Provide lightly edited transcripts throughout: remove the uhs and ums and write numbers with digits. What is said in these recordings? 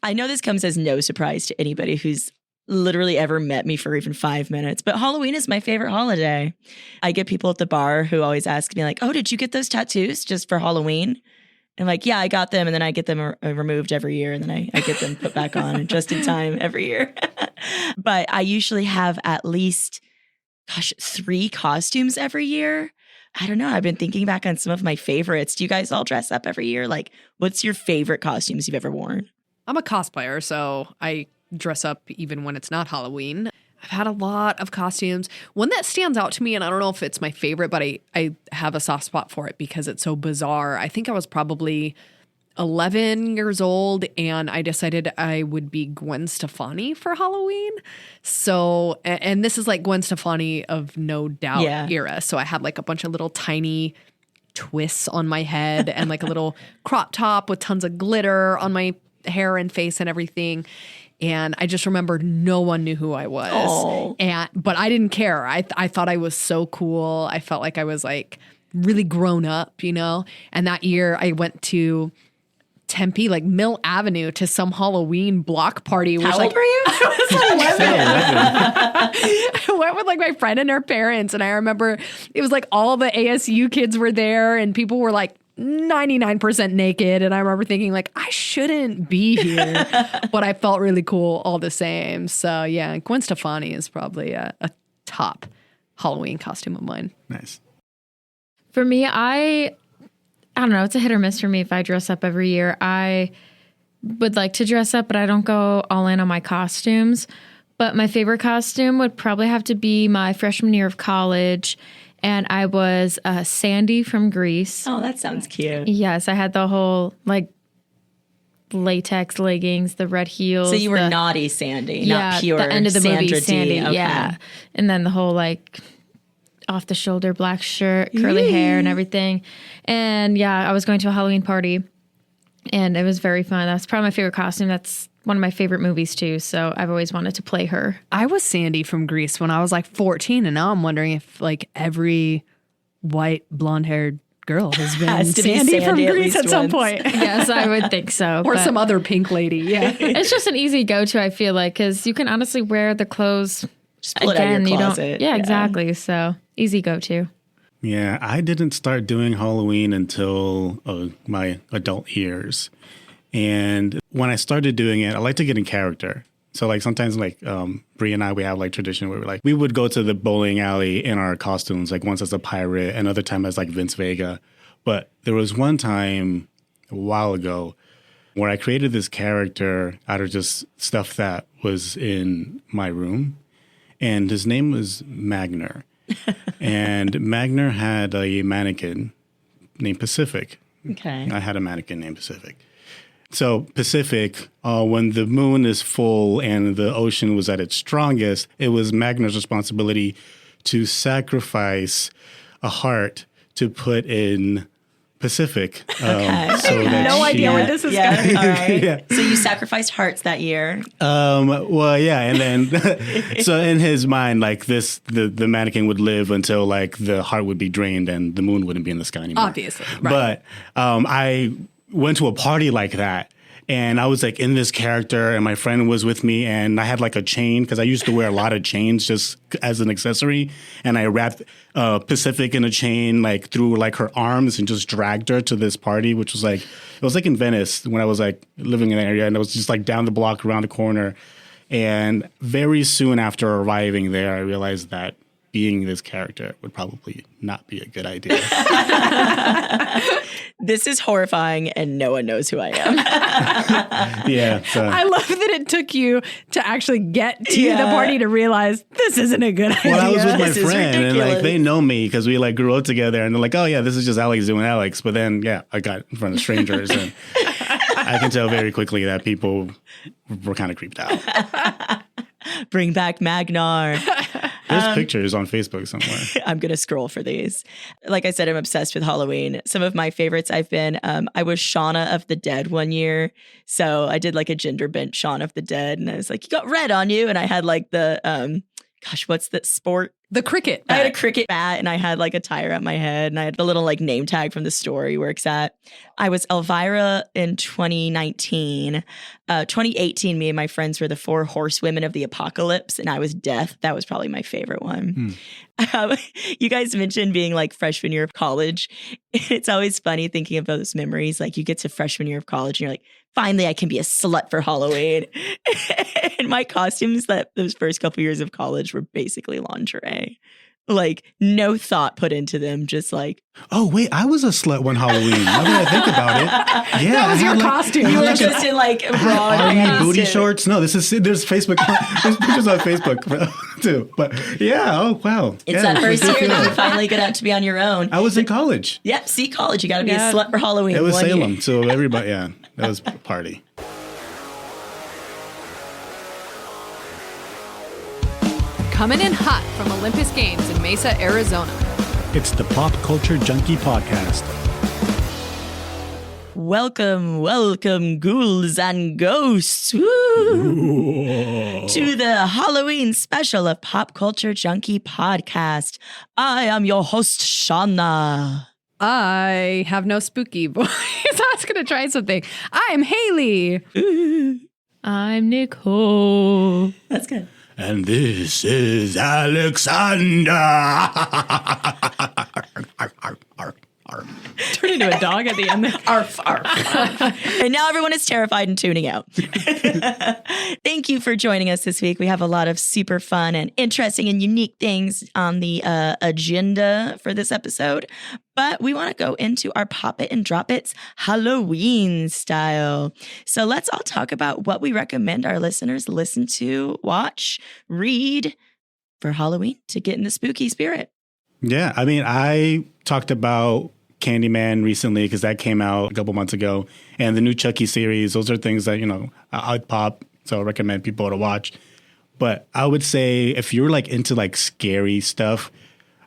I know this comes as no surprise to anybody who's literally ever met me for even 5 minutes, but Halloween is my favorite holiday. I get people at the bar who always ask me like, oh, did you get those tattoos just for Halloween? And like, yeah, I got them. And then I get them removed every year. And then I get them put back on just in time every year. But I usually have at least, 3 costumes every year. I don't know. I've been thinking back on some of my favorites. Do you guys all dress up every year? Like, what's your favorite costumes you've ever worn? I'm a cosplayer, so I dress up even when it's not Halloween. I've had a lot of costumes. One that stands out to me, and I don't know if it's my favorite, but I have a soft spot for it because it's so bizarre. I think I was probably 11 years old, and I decided I would be Gwen Stefani for Halloween. So, and this is like Gwen Stefani of No Doubt era. So I had like a bunch of little tiny twists on my head and like a little crop top with tons of glitter on my hair and face and everything. And I just remember no one knew who I was. But I didn't care. I thought I was so cool. I felt like I was like really grown up, you know? And that year I went to Tempe, like Mill Avenue, to some Halloween block party. How old were you? I was 11. I went with like my friend and her parents. And I remember it was like all the ASU kids were there and people were like 99% naked. And I remember thinking like, I shouldn't be here, but I felt really cool all the same. So yeah, Gwen Stefani is probably a top Halloween costume of mine. Nice. For me, I don't know. It's a hit or miss for me if I dress up every year. I would like to dress up, but I don't go all in on my costumes. But my favorite costume would probably have to be my freshman year of college. And I was Sandy from Grease. Oh, that sounds cute. Yes, I had the whole like latex leggings, the red heels. So you were naughty Sandy, not pure the end of the Sandra movie D. Sandy. Okay. Yeah, and then the whole like off the shoulder black shirt, curly hair and everything. And yeah, I was going to a Halloween party and it was very fun. That's probably my favorite costume. That's one of my favorite movies too. So I've always wanted to play her. I was Sandy from Grease when I was like 14. And now I'm wondering if like every white blonde haired girl has been Sandy from Grease at some point. Yes, I would think so. Or some other pink lady. Yeah. It's just an easy go-to, I feel like, because you can honestly wear the clothes just pull it out of your closet. Yeah, exactly. So easy go-to. Yeah, I didn't start doing Halloween until my adult years. And when I started doing it, I like to get in character. So like sometimes like Bree and I, we have like tradition where we would go to the bowling alley in our costumes, like once as a pirate, another time as like Vince Vega. But there was one time a while ago where I created this character out of just stuff that was in my room. And his name was Magner. And Magner had a mannequin named Pacific. Okay. I had a mannequin named Pacific. So Pacific, when the moon is full and the ocean was at its strongest, it was Magner's responsibility to sacrifice a heart to put in Pacific. Okay. So that no idea where this is going. All right. Yeah. So you sacrificed hearts that year. Well, yeah. And then, so in his mind, like the mannequin would live until like the heart would be drained and the moon wouldn't be in the sky anymore. Obviously. Right. But I went to a party like that. And I was like in this character and my friend was with me and I had like a chain because I used to wear a lot of chains just as an accessory. And I wrapped Pacific in a chain like through like her arms and just dragged her to this party, which was like, it was like in Venice when I was like living in that area and it was just like down the block around the corner. And very soon after arriving there, I realized that being this character would probably not be a good idea. This is horrifying and no one knows who I am. Yeah. So. I love that it took you to actually get to the party to realize this isn't a good idea. Well, I was with my This is friend and like ridiculous. they know me because we like grew up together and they're like, oh yeah, this is just Alex doing Alex. But then, yeah, I got in front of strangers and I can tell very quickly that people were kind of creeped out. Bring back Magnar. There's pictures on Facebook somewhere. I'm going to scroll for these. Like I said, I'm obsessed with Halloween. Some of my favorites I was Shauna of the Dead one year. So I did like a gender bent Shauna of the Dead. And I was like, you got red on you. And I had like the, what's that sport The cricket. I had a cricket bat and I had like a tie around my head and I had the little like name tag from the store he works at. I was Elvira in 2019. 2018, me and my friends were the 4 horsewomen of the apocalypse and I was Death. That was probably my favorite one. You guys mentioned being like freshman year of college. It's always funny thinking of those memories. Like you get to freshman year of college and you're like, finally, I can be a slut for Halloween. And my costumes those first couple years of college were basically lingerie. Like no thought put into them, just like. Oh, wait, I was a slut one Halloween. Now that I think about it. Yeah, that was your costume. You were just in like raw army booty shorts. No, there's Facebook. There's pictures on Facebook too. But yeah, oh, wow. It's that first year that you finally get out to be on your own. I was in college. Yep, see college. You got to be a slut for Halloween. It was Salem, so everybody, that was a party. Coming in hot from Olympus Games in Mesa, Arizona. It's the Pop Culture Junkie Podcast. Welcome, ghouls and ghosts, woo, to the Halloween special of Pop Culture Junkie Podcast. I am your host, Shauna. I have no spooky voice. I was going to try something. I'm Hayley. I'm Nicole. That's good. And this is Alexander. Turn into a dog at the end there. Arf, arf, arf. And now everyone is terrified and tuning out. Thank you for joining us this week. We have a lot of super fun and interesting and unique things on the agenda for this episode. But we want to go into our Pop It and Drop It's Halloween style. So let's all talk about what we recommend our listeners listen to, watch, read for Halloween to get in the spooky spirit. Yeah, I mean, I talked about Candyman recently because that came out a couple months ago. And the new Chucky series, those are things that, I'd pop. So I recommend people to watch. But I would say if you're like into like scary stuff,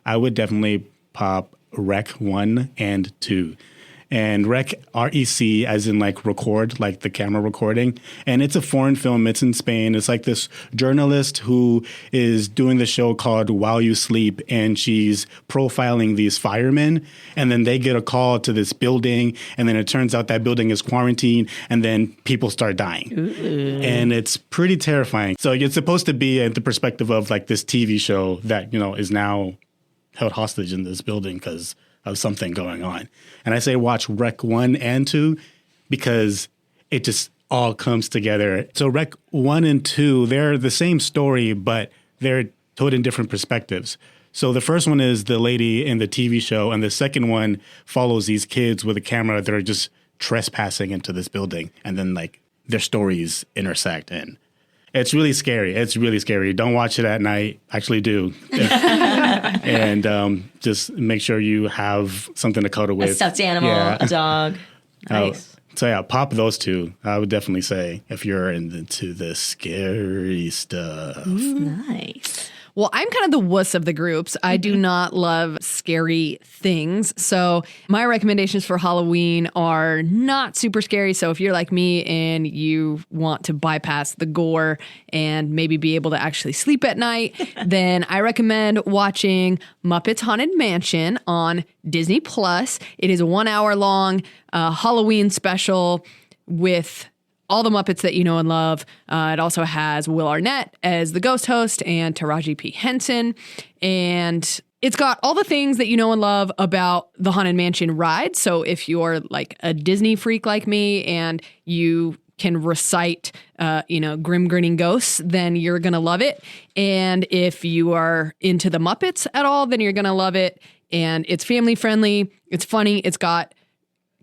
I would definitely pop Rec 1 and 2. And Rec, R-E-C, as in like record, like the camera recording. And it's a foreign film. It's in Spain. It's like this journalist who is doing the show called While You Sleep. And she's profiling these firemen. And then they get a call to this building. And then it turns out that building is quarantined. And then people start dying. Ooh. And it's pretty terrifying. So it's supposed to be at the perspective of like this TV show that, is now held hostage in this building because of something going on. And I say watch Rec 1 and 2 because it just all comes together. So Rec 1 and 2, they're the same story, but they're told in different perspectives. So the first one is the lady in the TV show, and the second one follows these kids with a camera that are just trespassing into this building, and then like their stories intersect. And it's really scary. It's really scary. Don't watch it at night. Actually do. And just make sure you have something to cuddle with. A stuffed animal, a dog. Nice. So yeah, pop those two. I would definitely say if you're into the scary stuff. Ooh, nice. Well, I'm kind of the wuss of the groups. I do not love scary things. So my recommendations for Halloween are not super scary. So if you're like me and you want to bypass the gore and maybe be able to actually sleep at night, then I recommend watching Muppets Haunted Mansion on Disney+. It is a 1 hour long Halloween special with all the Muppets that you know and love. It also has Will Arnett as the ghost host and Taraji P. Henson. And it's got all the things that you know and love about the Haunted Mansion ride. So if you're like a Disney freak like me and you can recite, grim grinning ghosts, then you're going to love it. And if you are into the Muppets at all, then you're going to love it. And it's family friendly. It's funny. It's got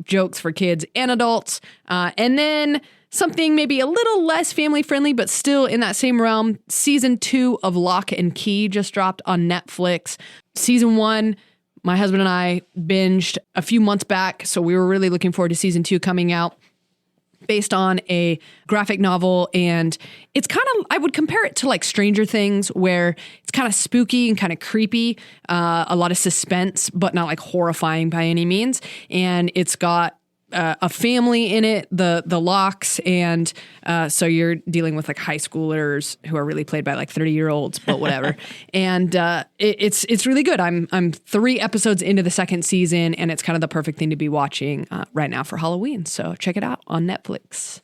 jokes for kids and adults. And then something maybe a little less family friendly, but still in that same realm. Season 2 of Lock and Key just dropped on Netflix. Season 1, my husband and I binged a few months back. So we were really looking forward to season 2 coming out, based on a graphic novel. And it's kind of, I would compare it to like Stranger Things, where it's kind of spooky and kind of creepy, a lot of suspense, but not like horrifying by any means. And it's got a family in it, the Locks, and so you're dealing with like high schoolers who are really played by like 30-year-olds, but whatever. And it's really good. I'm 3 episodes into the second season, and it's kind of the perfect thing to be watching right now for Halloween. So check it out on Netflix.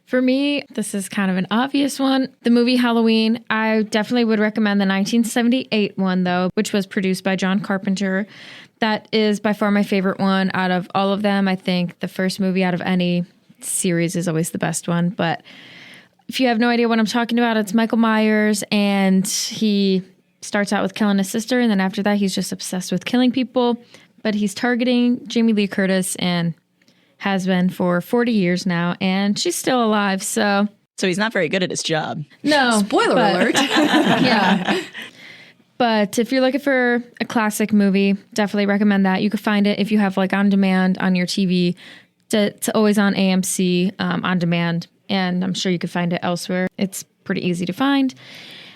For me, this is kind of an obvious one. The movie Halloween, I definitely would recommend the 1978 one, though, which was produced by John Carpenter. That is by far my favorite one out of all of them. I think the first movie out of any series is always the best one. But if you have no idea what I'm talking about, it's Michael Myers, and he starts out with killing his sister, and then after that, he's just obsessed with killing people. But he's targeting Jamie Lee Curtis, and has been for 40 years now, and she's still alive, so he's not very good at his job. No. Spoiler alert. Yeah. But if you're looking for a classic movie, definitely recommend that. You can find it if you have like on demand on your TV. It's always on AMC on demand, and I'm sure you could find it elsewhere. It's pretty easy to find.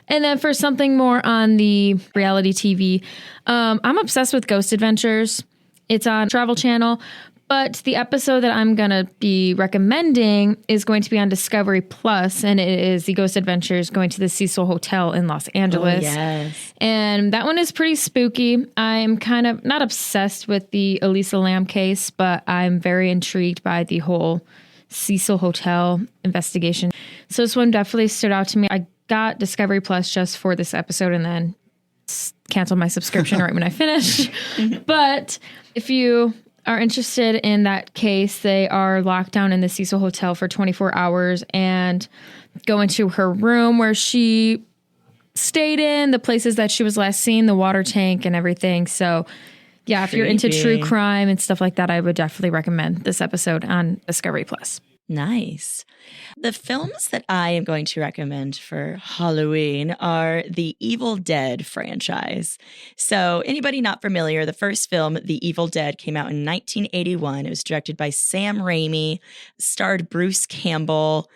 And then for something more on the reality TV, I'm obsessed with Ghost Adventures. It's on Travel Channel. But the episode that I'm going to be recommending is going to be on Discovery Plus, and it is the Ghost Adventures going to the Cecil Hotel in Los Angeles. Oh, yes. And that one is pretty spooky. I'm kind of not obsessed with the Elisa Lam case, but I'm very intrigued by the whole Cecil Hotel investigation. So this one definitely stood out to me. I got Discovery Plus just for this episode and then canceled my subscription right when I finished. But if you are interested in that case, they are locked down in the Cecil Hotel for 24 hours and go into her room where she stayed in, the places that she was last seen, the water tank and everything. So yeah, if you're into true crime and stuff like that, I would definitely recommend this episode on Discovery Plus. Nice. The films that I am going to recommend for Halloween are the Evil Dead franchise. So anybody not familiar, the first film, The Evil Dead, came out in 1981. It was directed by Sam Raimi, starred Bruce Campbell.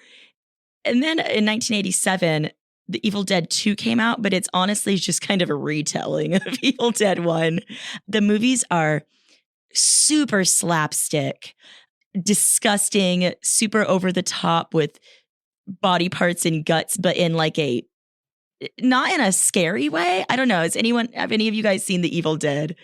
And then in 1987, The Evil Dead 2 came out, but it's honestly just kind of a retelling of Evil Dead 1. The movies are super slapstick, disgusting, super over the top with body parts and guts, but in like not in a scary way. I don't know. Have any of you guys seen The Evil Dead?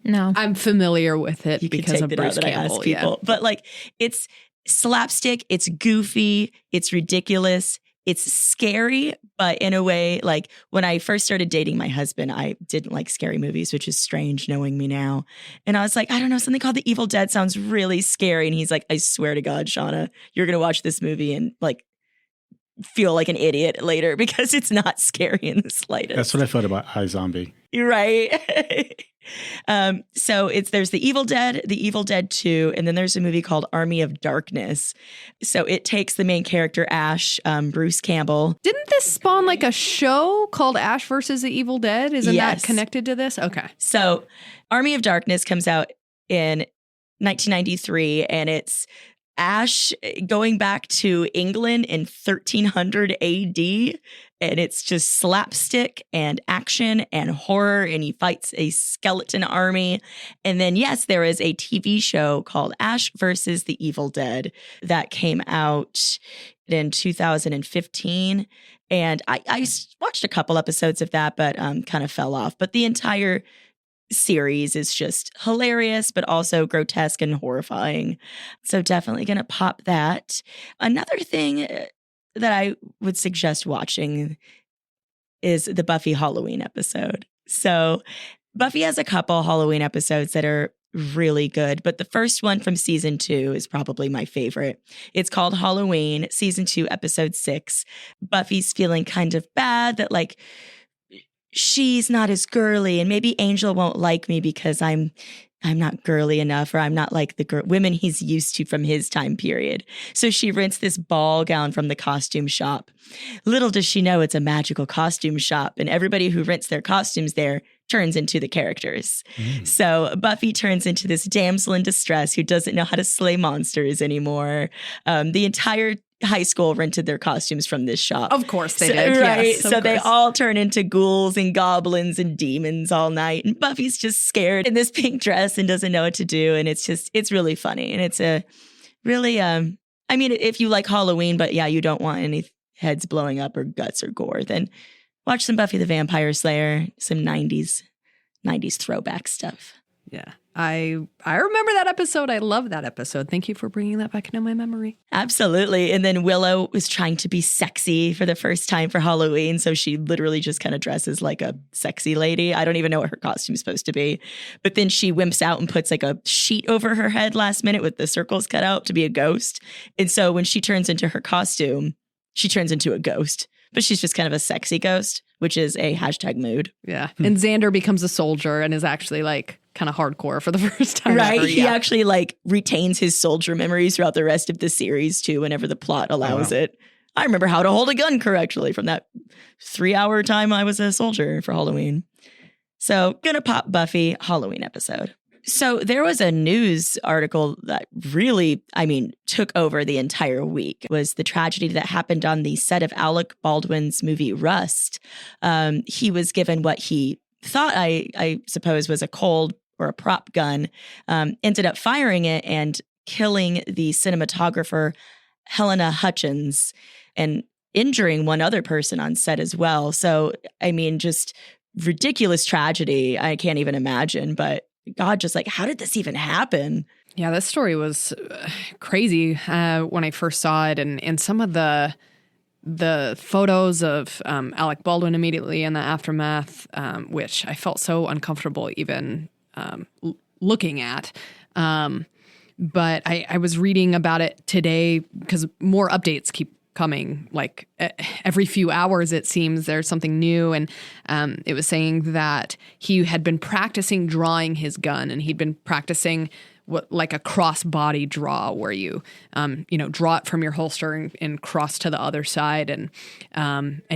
No. I'm familiar with it You because of Bruce Campbell. Yeah. But like, it's slapstick, it's goofy, it's ridiculous, it's scary, but in a way, like when I first started dating my husband, I didn't like scary movies, which is strange knowing me now. And I was like, I don't know, something called The Evil Dead sounds really scary. And he's like, I swear to God, Shauna, you're going to watch this movie and like feel like an idiot later because it's not scary in the slightest. That's what I felt about iZombie. You're right. So there's The Evil Dead, The Evil Dead 2, and then there's a movie called Army of Darkness. So it takes the main character, Ash, Bruce Campbell. Didn't this spawn like a show called Ash versus the Evil Dead? Isn't Yes. that connected to this? Okay. So Army of Darkness comes out in 1993, and it's Ash going back to England in 1300 AD. And it's just slapstick and action and horror, and he fights a skeleton army. And then, yes, there is a TV show called Ash versus the Evil Dead that came out in 2015. And I watched a couple episodes of that, but kind of fell off. But the entire series is just hilarious, but also grotesque and horrifying. So definitely going to pop that. Another thing that I would suggest watching is the Buffy Halloween episode. So Buffy has a couple Halloween episodes that are really good, but the first one from season 2 is probably my favorite. It's called Halloween, season 2, episode 6. Buffy's feeling kind of bad that like she's not as girly and maybe Angel won't like me because I'm not girly enough, or I'm not like the women he's used to from his time period. So she rents this ball gown from the costume shop Little does she know it's a magical costume shop, and everybody who rents their costumes there turns into the characters. So Buffy turns into this damsel in distress who doesn't know how to slay monsters anymore. The entire high school rented their costumes from this shop. Of course they did. Right. Yes, so they all turn into ghouls and goblins and demons all night. And Buffy's just scared in this pink dress and doesn't know what to do. And it's really funny. And it's a really, I mean, if you like Halloween, but yeah, you don't want any heads blowing up or guts or gore, then watch some Buffy the Vampire Slayer, some 90s throwback stuff. Yeah. I remember that episode. I love that episode. Thank you for bringing that back into my memory. Absolutely. And then Willow was trying to be sexy for the first time for Halloween. So she literally just kind of dresses like a sexy lady. I don't even know what her costume's supposed to be. But then she wimps out and puts like a sheet over her head last minute with the circles cut out to be a ghost. And so when she turns into her costume, she turns into a ghost. But she's just kind of a sexy ghost, which is a #mood. Yeah. And Xander becomes a soldier and is actually like kind of hardcore for the first time. Right. Ever. He actually like retains his soldier memories throughout the rest of the series too, whenever the plot allows it. I remember how to hold a gun correctly from that 3-hour time I was a soldier for Halloween. So gonna pop Buffy Halloween episode. So there was a news article that really, took over the entire week. It was the tragedy that happened on the set of Alec Baldwin's movie Rust. He was given what he thought, I suppose, was a cold or a prop gun, ended up firing it and killing the cinematographer Helena Hutchins and injuring one other person on set as well. So, just ridiculous tragedy. I can't even imagine, but God, just like, how did this even happen? Yeah, this story was crazy when I first saw it, and some of the photos of Alec Baldwin immediately in the aftermath, which I felt so uncomfortable even looking at. But I was reading about it today because more updates keep coming. Like every few hours, it seems there's something new. And it was saying that he had been practicing drawing his gun, and he'd been practicing like a cross-body draw where you, draw it from your holster and cross to the other side. And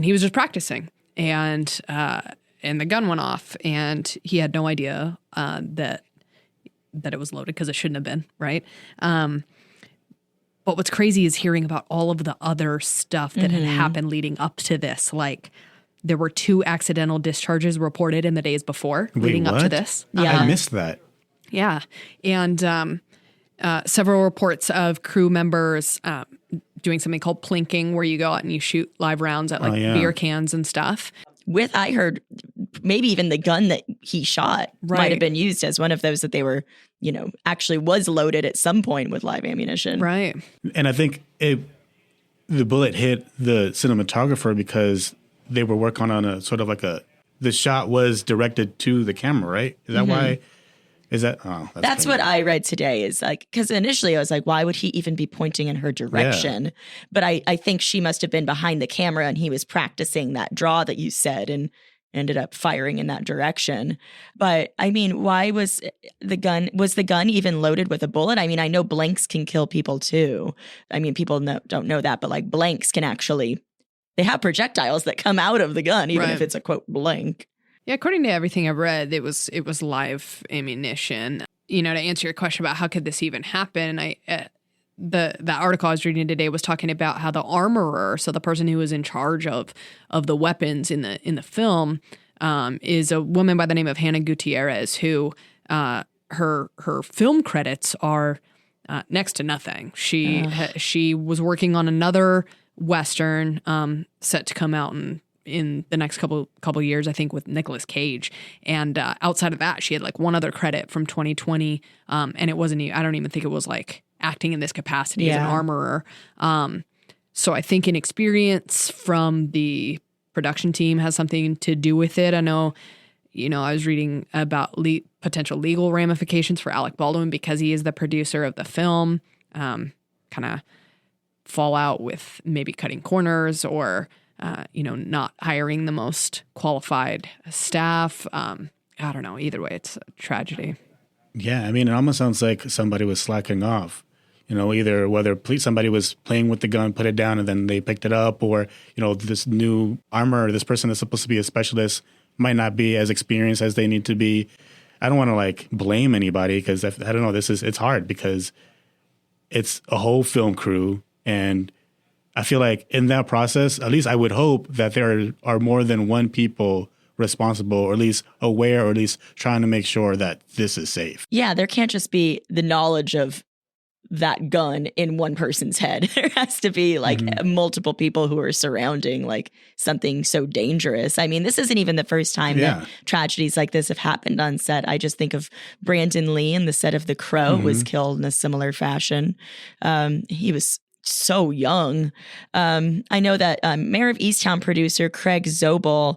he was just practicing. And the gun went off, and he had no idea that it was loaded because it shouldn't have been, right? But what's crazy is hearing about all of the other stuff that had happened leading up to this. Like, there were 2 accidental discharges reported in the days before leading up to this. Yeah. I missed that. Yeah. And several reports of crew members doing something called plinking, where you go out and you shoot live rounds at beer cans and stuff. With, I heard, maybe even the gun that he shot might have been used as one of those that they were, actually was loaded at some point with live ammunition. Right. And I think the bullet hit the cinematographer because they were working on a sort of like the shot was directed to the camera, right? Is that why? Is that? Oh, that's what I read today, is like, because initially I was like, why would he even be pointing in her direction? Yeah. But I think she must have been behind the camera and he was practicing that draw that you said and ended up firing in that direction. But why was the gun even loaded with a bullet? I know blanks can kill people too. People don't know that, but like blanks can actually, they have projectiles that come out of the gun, even if it's a quote blank. Yeah, according to everything I've read, it was live ammunition. To answer your question about how could this even happen, the article I was reading today was talking about how the armorer, so the person who was in charge of the weapons in the film, is a woman by the name of Hannah Gutierrez, who her film credits are next to nothing. She was working on another Western set to come out in the next couple years, I think, with Nicolas Cage. And outside of that, she had like one other credit from 2020. And it wasn't, I don't even think it was like acting in this capacity as an armorer. So I think inexperience from the production team has something to do with it. I know, I was reading about potential legal ramifications for Alec Baldwin because he is the producer of the film. Kind of fallout with maybe cutting corners or not hiring the most qualified staff. I don't know. Either way, it's a tragedy. Yeah. It almost sounds like somebody was slacking off. You know, either whether somebody was playing with the gun, put it down, and then they picked it up, or, you know, this new armor, this person that's supposed to be a specialist might not be as experienced as they need to be. I don't want to like blame anybody because I don't know. It's hard because it's a whole film crew, and I feel like in that process, at least I would hope that there are more than one people responsible, or at least aware, or at least trying to make sure that this is safe. Yeah, there can't just be the knowledge of that gun in one person's head. There has to be like multiple people who are surrounding like something so dangerous. I mean, this isn't even the first time that tragedies like this have happened on set. I just think of Brandon Lee in the set of The Crow was killed in a similar fashion. He was so young. I know that Mayor of Easttown producer Greg Sestero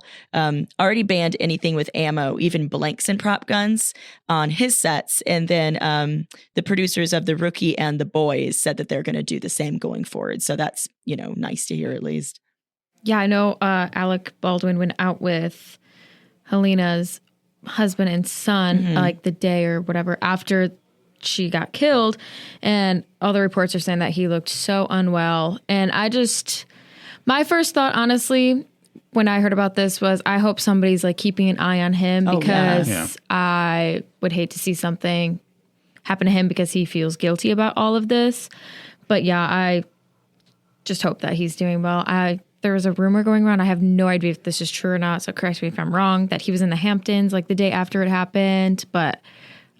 already banned anything with ammo, even blanks and prop guns on his sets. And then the producers of The Rookie and The Boys said that they're going to do the same going forward. So that's, you know, nice to hear at least. Yeah, I know Alec Baldwin went out with Helena's husband and son like the day or whatever after she got killed, and all the reports are saying that he looked so unwell. And my first thought, honestly, when I heard about this was, I hope somebody's like keeping an eye on him, because I would hate to see something happen to him because he feels guilty about all of this. But yeah, I just hope that he's doing well. There was a rumor going around, I have no idea if this is true or not, so correct me if I'm wrong, that he was in the Hamptons like the day after it happened, but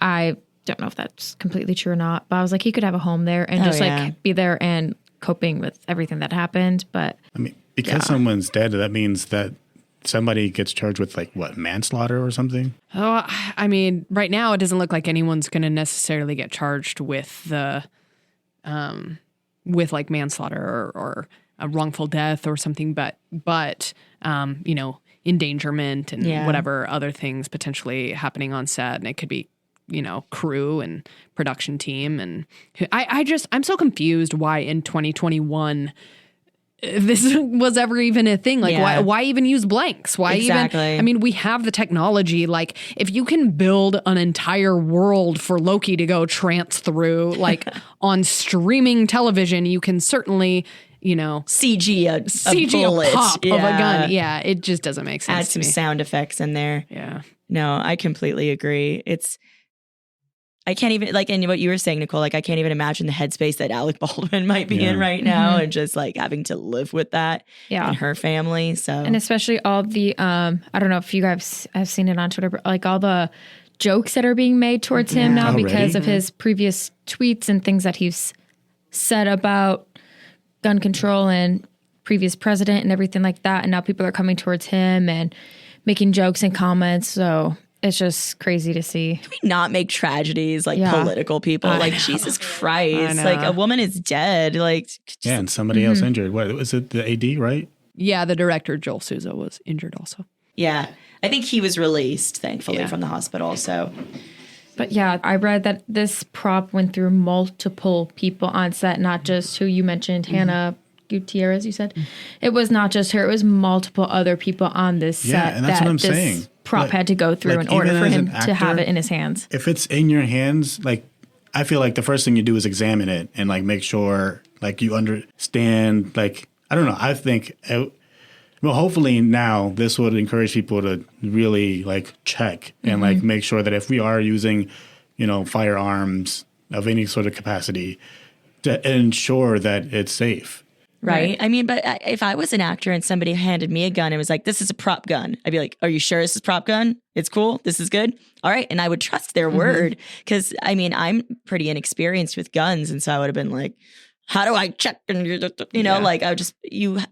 I don't know if that's completely true or not. But I was like, he could have a home there and like be there and coping with everything that happened. But I mean, because someone's dead, that means that somebody gets charged with like what, manslaughter or something? Oh, I mean, right now it doesn't look like anyone's going to necessarily get charged with with like manslaughter or a wrongful death or something, but you know, endangerment and whatever other things potentially happening on set, and it could be, you know, crew and production team. And I'm so confused why in 2021 this was ever even a thing. Like, why even use blanks? Why even? I mean, we have the technology. Like, if you can build an entire world for Loki to go trance through, like on streaming television, you can certainly, you know, CG a pop of a gun. Yeah, it just doesn't make sense. Add some sound effects in there. Yeah. No, I completely agree. I can't even, like, and what you were saying, Nicole, like, I can't even imagine the headspace that Alec Baldwin might be in right now, and just like having to live with that and her family. So, and especially all the, I don't know if you guys have seen it on Twitter, but like all the jokes that are being made towards him now because of his previous tweets and things that he's said about gun control and previous president and everything like that. And now people are coming towards him and making jokes and comments. So it's just crazy to see. Can we not make tragedies like political people? Like, Jesus Christ. Like, a woman is dead. Like, just, and somebody else injured. What was it? The AD, right? Yeah, the director, Joel Souza, was injured also. Yeah. I think he was released, thankfully, from the hospital. So, but yeah, I read that this prop went through multiple people on set, not just who you mentioned, Hannah Gutierrez, you said. It was not just her. It was multiple other people on this set. And that's what I'm saying. Prop had to go through in order for him to have it in his hands. If it's in your hands, like, I feel like the first thing you do is examine it and like make sure like you understand, like, I don't know. I think, well, hopefully now this would encourage people to really like check and like make sure that if we are using, you know, firearms of any sort of capacity, to ensure that it's safe. Right. I mean, but if I was an actor and somebody handed me a gun and was like, this is a prop gun, I'd be like, are you sure this is a prop gun? It's cool. This is good. All right. And I would trust their word, because I mean, I'm pretty inexperienced with guns. And so I would have been like, how do I check? And, you know, like I would just, at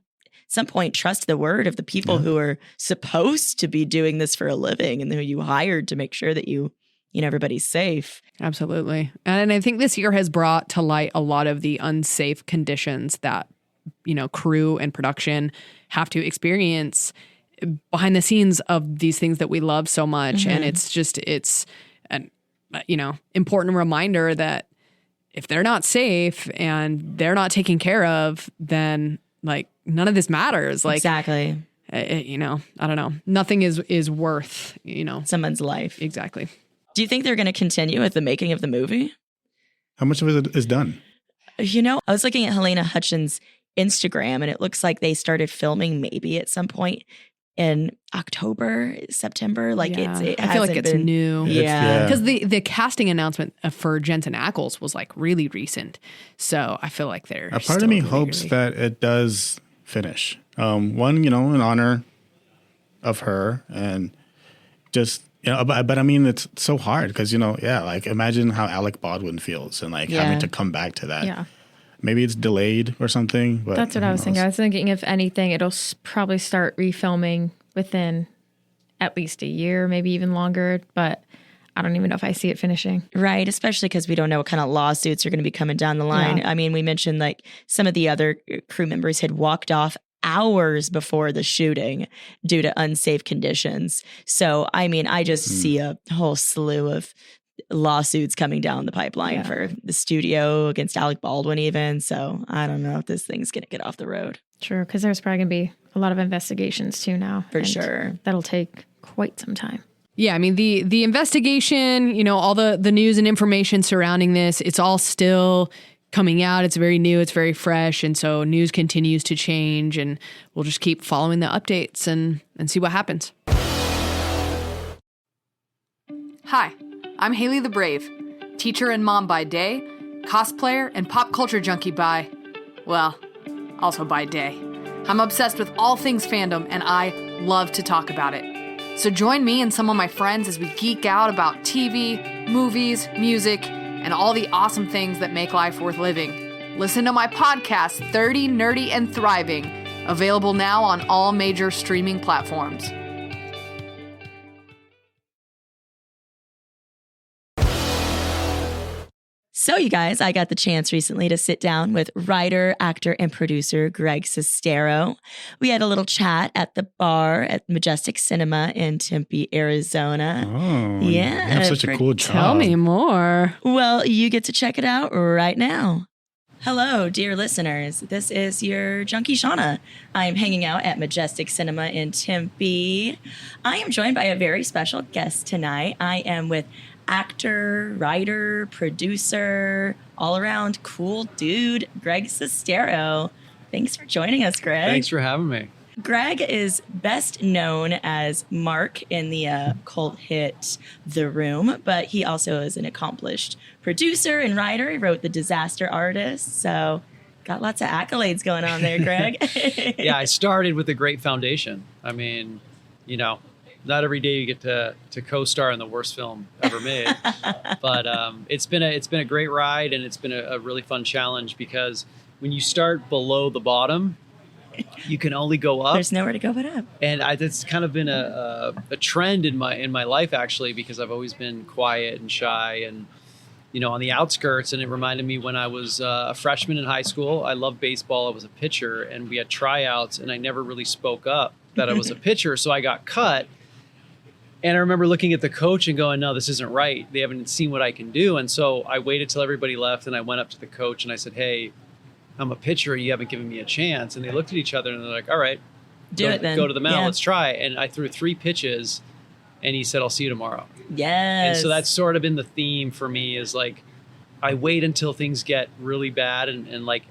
some point, trust the word of the people who are supposed to be doing this for a living and who you hired to make sure that you know, everybody's safe. Absolutely. And I think this year has brought to light a lot of the unsafe conditions that, you know, crew and production have to experience behind the scenes of these things that we love so much. And it's an, you know, important reminder that if they're not safe and they're not taken care of, then like none of this matters. Like, exactly. You know, I don't know. Nothing is worth, you know, someone's life. Exactly. Do you think they're going to continue with the making of the movie? How much of it is done? I was looking at Helena Hutchins' Instagram, and it looks like they started filming maybe at some point in October, September. Like Yeah. it I feel like hasn't it's been new. Yeah. Because the casting announcement for Jensen Ackles was like really recent. So I feel like they're A part still of me really hopes early. that it does finish. One, in honor of her, and just, but I mean, it's so hard because, like imagine how Alec Baldwin feels and like having to come back to that. Yeah. Maybe it's delayed or something. But That's what I was thinking. I was thinking, if anything, it'll probably start refilming within at least a year, maybe even longer. But I don't even know if I see it finishing. Right, especially because we don't know what kind of lawsuits are going to be coming down the line. Yeah. I mean, we mentioned like some of the other crew members had walked off hours before the shooting due to unsafe conditions. So, I mean, I just see a whole slew of lawsuits coming down the pipeline for the studio against Alec Baldwin even. So I don't know if this thing's going to get off the road. Sure, because there's probably going to be a lot of investigations too now. For and sure. That'll take quite some time. Yeah, I mean, the investigation, all the news and information surrounding this, it's all still coming out. It's very new. It's very fresh. And so news continues to change, and we'll just keep following the updates and see what happens. Hi, I'm Hayley the Brave, teacher and mom by day, cosplayer and pop culture junkie by, well, also by day. I'm obsessed with all things fandom, and I love to talk about it. So join me and some of my friends as we geek out about TV, movies, music, and all the awesome things that make life worth living. Listen to my podcast, 30 Nerdy and Thriving, available now on all major streaming platforms. So, you guys, I got the chance recently to sit down with writer, actor, and producer Greg Sestero. We had a little chat at the bar at Majestic Cinema in Tempe, Arizona. Oh, Yeah, you have such a cool job. Tell me more. Well, you get to check it out right now. Hello, dear listeners. This is your Junkie Shauna. I'm hanging out at Majestic Cinema in Tempe. I am joined by a very special guest tonight. I am with actor, writer, producer, all-around cool dude, Greg Sestero. Thanks for joining us, Greg. Thanks for having me. Greg is best known as Mark in the cult hit The Room, but he also is an accomplished producer and writer. He wrote The Disaster Artist, so got lots of accolades going on there, Greg. Yeah, I started with a great foundation. I mean, not every day you get to co-star in the worst film ever made, but it's been a great ride, and it's been a really fun challenge, because when you start below the bottom, you can only go up. There's nowhere to go but up. And that's kind of been a trend in my life, actually, because I've always been quiet and shy and on the outskirts. And it reminded me when I was a freshman in high school. I loved baseball. I was a pitcher, and we had tryouts, and I never really spoke up that I was a pitcher, so I got cut. And I remember looking at the coach and going, no, this isn't right. They haven't seen what I can do. And so I waited till everybody left, and I went up to the coach and I said, hey, I'm a pitcher. You haven't given me a chance. And they looked at each other and they're like, all right, Do it then. Go to the mound. Yeah. Let's try. And I threw 3 pitches, and he said, I'll see you tomorrow. Yes. And so that's sort of been the theme for me, is like, I wait until things get really bad and like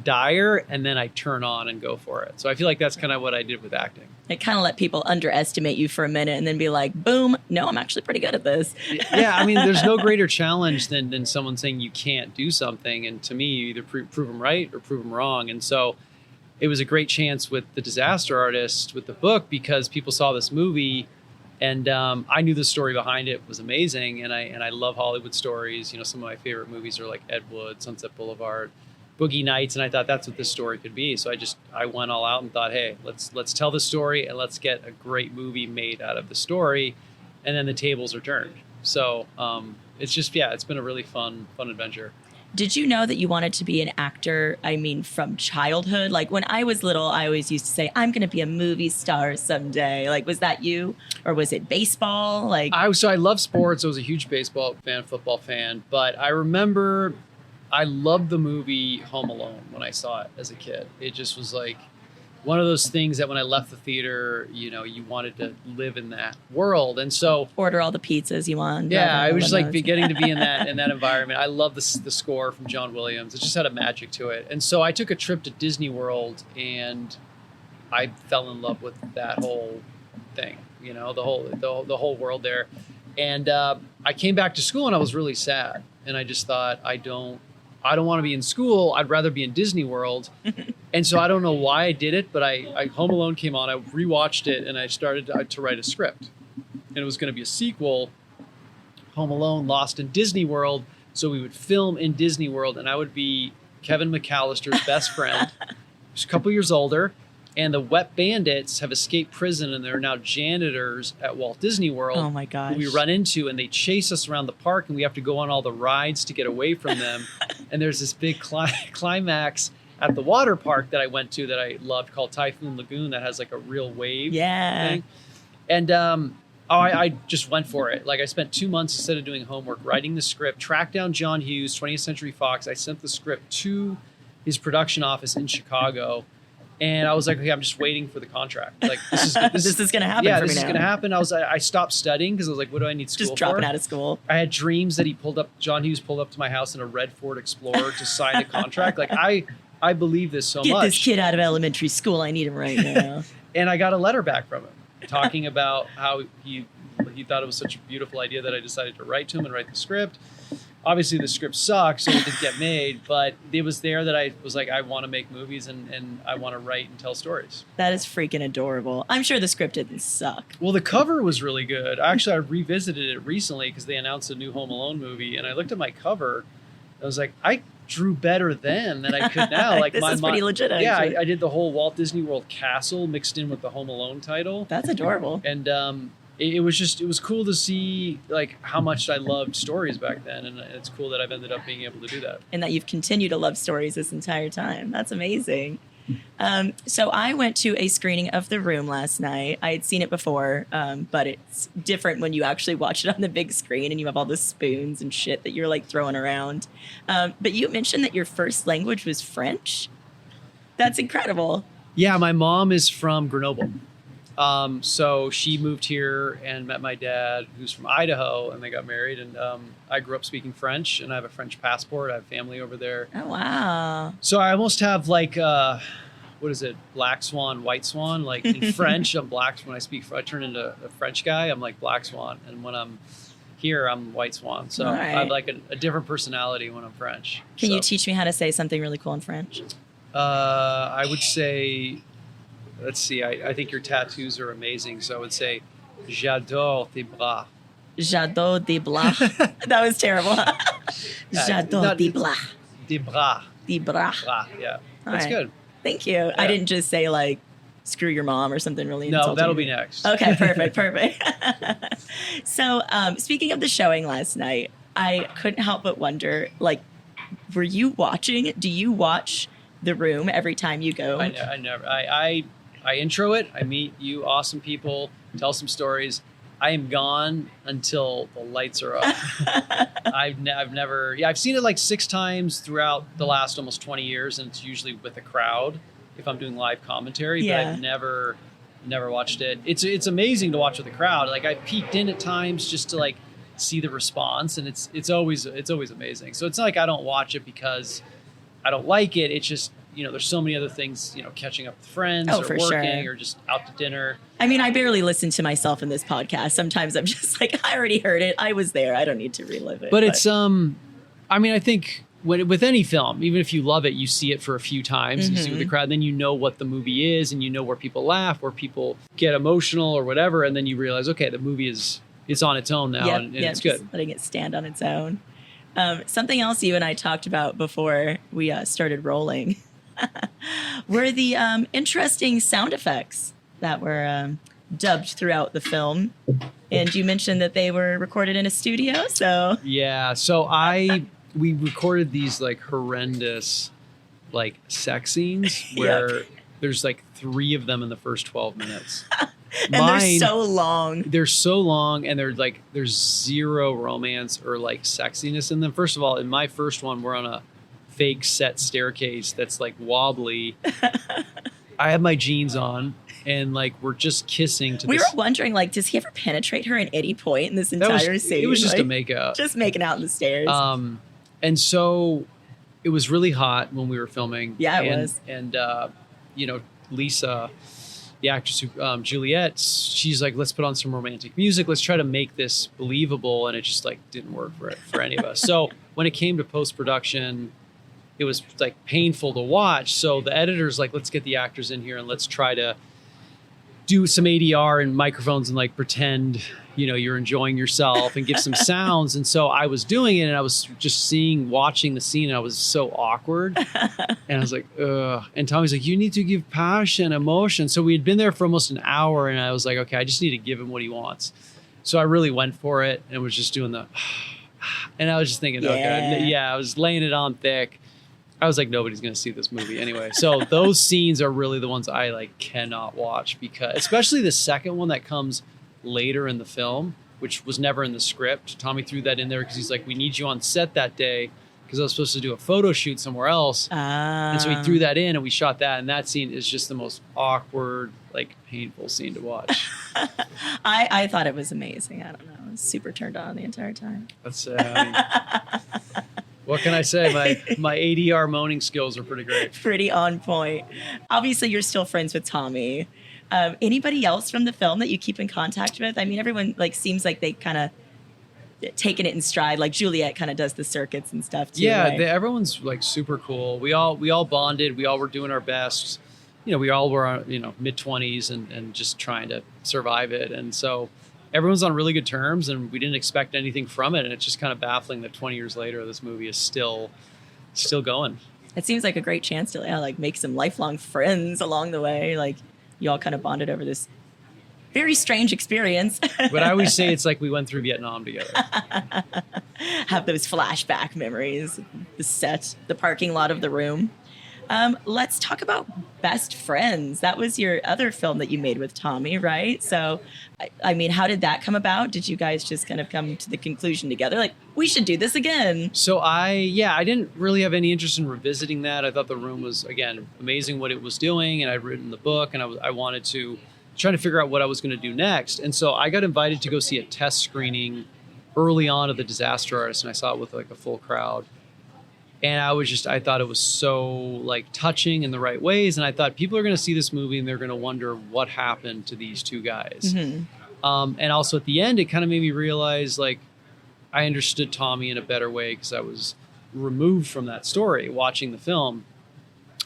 dire, and then I turn on and go for it. So I feel like that's kind of what I did with acting. It kind of let people underestimate you for a minute and then be like, boom, no, I'm actually pretty good at this. Yeah, I mean, there's no greater challenge than someone saying you can't do something. And to me, you either prove them right or prove them wrong. And so it was a great chance with The Disaster Artist, with the book, because people saw this movie, and I knew the story behind it was amazing. And I love Hollywood stories. Some of my favorite movies are like Ed Wood, Sunset Boulevard, Boogie Nights, and I thought that's what this story could be. So I went all out and thought, hey, let's tell the story, and let's get a great movie made out of the story, and then the tables are turned. So it's been a really fun adventure. Did you know that you wanted to be an actor, from childhood? Like when I was little, I always used to say, I'm going to be a movie star someday. Like, was that you? Or was it baseball? So I love sports. I was a huge baseball fan, football fan, but I remember I loved the movie Home Alone when I saw it as a kid. It just was like, one of those things that when I left the theater, you know, you wanted to live in that world. And so order all the pizzas you want. yeah, I was just like getting to be in that environment. I love the score from John Williams. It just had a magic to it. And so I took a trip to Disney World and I fell in love with that whole thing, you know, the whole world there. And I came back to school and I was really sad. And I just thought, I don't want to be in school. I'd rather be in Disney World. And so I don't know why I did it, but I Home Alone came on. I rewatched it and I started to write a script. And it was going to be a sequel, Home Alone Lost in Disney World. So we would film in Disney World and I would be Kevin McAllister's best friend, who's a couple years older. And the Wet Bandits have escaped prison and they're now janitors at Walt Disney World. Oh my gosh. Who we run into and they chase us around the park and we have to go on all the rides to get away from them. And there's this big climax at the water park that I went to that I loved called Typhoon Lagoon that has like a real wave thing. And I just went for it. Like I spent 2 months instead of doing homework, writing the script, tracked down John Hughes, 20th Century Fox. I sent the script to his production office in Chicago. And I was like, okay, I'm just waiting for the contract. Like this is going to happen. Yeah, for me this is now. going to happen. I stopped studying because I was like, what do I need school just dropping for? out of school. I had dreams that John Hughes pulled up to my house in a red Ford Explorer to sign a contract. Like I believe this so much. Get this kid out of elementary school. I need him right now. And I got a letter back from him talking about how he thought it was such a beautiful idea that I decided to write to him and write the script. Obviously the script sucked, so it didn't get made, but it was there that I was like, I want to make movies and I want to write and tell stories. That is freaking adorable. I'm sure the script didn't suck. Well, the cover was really good. Actually, I revisited it recently because they announced a new Home Alone movie, and I looked at my cover. I was like, I drew better then than I could now. Like this is pretty legit, actually. Yeah, I did the whole Walt Disney World castle mixed in with the Home Alone title. That's adorable. And it was cool to see like how much I loved stories back then, and it's cool that I've ended up being able to do that. And that you've continued to love stories this entire time. That's amazing. So I went to a screening of The Room last night. I had seen it before, but it's different when you actually watch it on the big screen and you have all the spoons and shit that you're like throwing around. But you mentioned that your first language was French. That's incredible. Yeah, my mom is from Grenoble. So she moved here and met my dad, who's from Idaho, and they got married. And I grew up speaking French, and I have a French passport. I have family over there. Oh, wow. So I almost have like, what is it? Black Swan, White Swan. Like in French, I'm black. When I turn into a French guy, I'm like Black Swan. And when I'm here, I'm White Swan. So right. I have like a different personality when I'm French. Can you teach me how to say something really cool in French? I would say... Let's see. I think your tattoos are amazing. So I would say, j'adore tes bras. J'adore tes bras. That was terrible. J'adore tes bras. Des bras. Tes bras. Bras. Yeah. That's right. good. Thank you. Yeah. I didn't just say like, screw your mom or something really insulting. No, that'll be next. Okay, perfect. So speaking of the showing last night, I couldn't help but wonder, like, were you watching? Do you watch The Room every time you go? I never. I intro it. I meet you awesome people, tell some stories. I am gone until the lights are up. I've never. Yeah, I've seen it like 6 times throughout the last almost 20 years, and it's usually with a crowd if I'm doing live commentary. Yeah. But I've never watched it. It's amazing to watch with a crowd. Like I peeked in at times just to like see the response, and it's always amazing. So it's not like I don't watch it because I don't like it. It's just, you know, there's so many other things, you know, catching up with friends or for working sure. or just out to dinner. I mean, I barely listen to myself in this podcast. Sometimes I'm just like, I already heard it. I was there. I don't need to relive it. But it's, I mean, I think with any film, even if you love it, you see it for a few times, you see with the crowd, then you know what the movie is and you know where people laugh, where people get emotional or whatever. And then you realize, okay, the movie it's on its own now and it's good. Letting it stand on its own. Something else you and I talked about before we started rolling were the interesting sound effects that were dubbed throughout the film. And you mentioned that they were recorded in a studio. So yeah, so we recorded these like horrendous like sex scenes where there's like 3 of them in the first 12 minutes. And they're so long. They're so long, and there's zero romance or like sexiness in them. First of all, in my first one, we're on a fake set staircase that's like wobbly. I have my jeans on and like we're just kissing to We this. were wondering, like, does he ever penetrate her at any point in this That was- entire scene? It was just like, a makeout. just making out in the stairs. And so it was really hot when we were filming. Yeah, it was. And, you know, Lisa, the actress who, Juliet, she's like, let's put on some romantic music. Let's try to make this believable. And it just like didn't work for any of us. So when it came to post-production, it was like painful to watch. So the editor's like, let's get the actors in here and let's try to do some ADR and microphones and like pretend, you know, you're enjoying yourself and give some sounds. And so I was doing it and I was just watching the scene and I was so awkward. And I was like, ugh. And Tommy's like, you need to give passion, emotion. So we had been there for almost an hour and I was like, okay, I just need to give him what he wants. So I really went for it and was just doing the, and I was just thinking, okay, yeah, I was laying it on thick. I was like, nobody's going to see this movie anyway. So those scenes are really the ones I like cannot watch, because especially the second one that comes later in the film, which was never in the script. Tommy threw that in there because he's like, we need you on set that day because I was supposed to do a photo shoot somewhere else. And so he threw that in and we shot that. And that scene is just the most awkward, like painful scene to watch. I thought it was amazing. I don't know. I was super turned on the entire time. That's what can I say? My ADR moaning skills are pretty great. Pretty on point. Obviously, you're still friends with Tommy. Anybody else from the film that you keep in contact with? I mean, everyone like seems like they kind of taken it in stride. Like Juliet kind of does the circuits and stuff too. Yeah, right? everyone's like super cool. We all bonded. We all were doing our best. You know, we all were mid-20s and just trying to survive it. And so everyone's on really good terms, and we didn't expect anything from it. And it's just kind of baffling that 20 years later, this movie is still going. It seems like a great chance to like make some lifelong friends along the way. Like you all kind of bonded over this very strange experience. But I always say it's like we went through Vietnam together. Have those flashback memories, the set, the parking lot of the room. Let's talk about Best Friends. That was your other film that you made with Tommy, right? So, I mean, how did that come about? Did you guys just kind of come to the conclusion together, like, we should do this again? So I didn't really have any interest in revisiting that. I thought The Room was, again, amazing what it was doing, and I'd written the book, and I wanted to try to figure out what I was going to do next. And so I got invited to go see a test screening early on of The Disaster Artist, and I saw it with like a full crowd. And I thought it was so like touching in the right ways. And I thought people are going to see this movie and they're going to wonder what happened to these two guys. Mm-hmm. And also at the end, it kind of made me realize like I understood Tommy in a better way because I was removed from that story watching the film.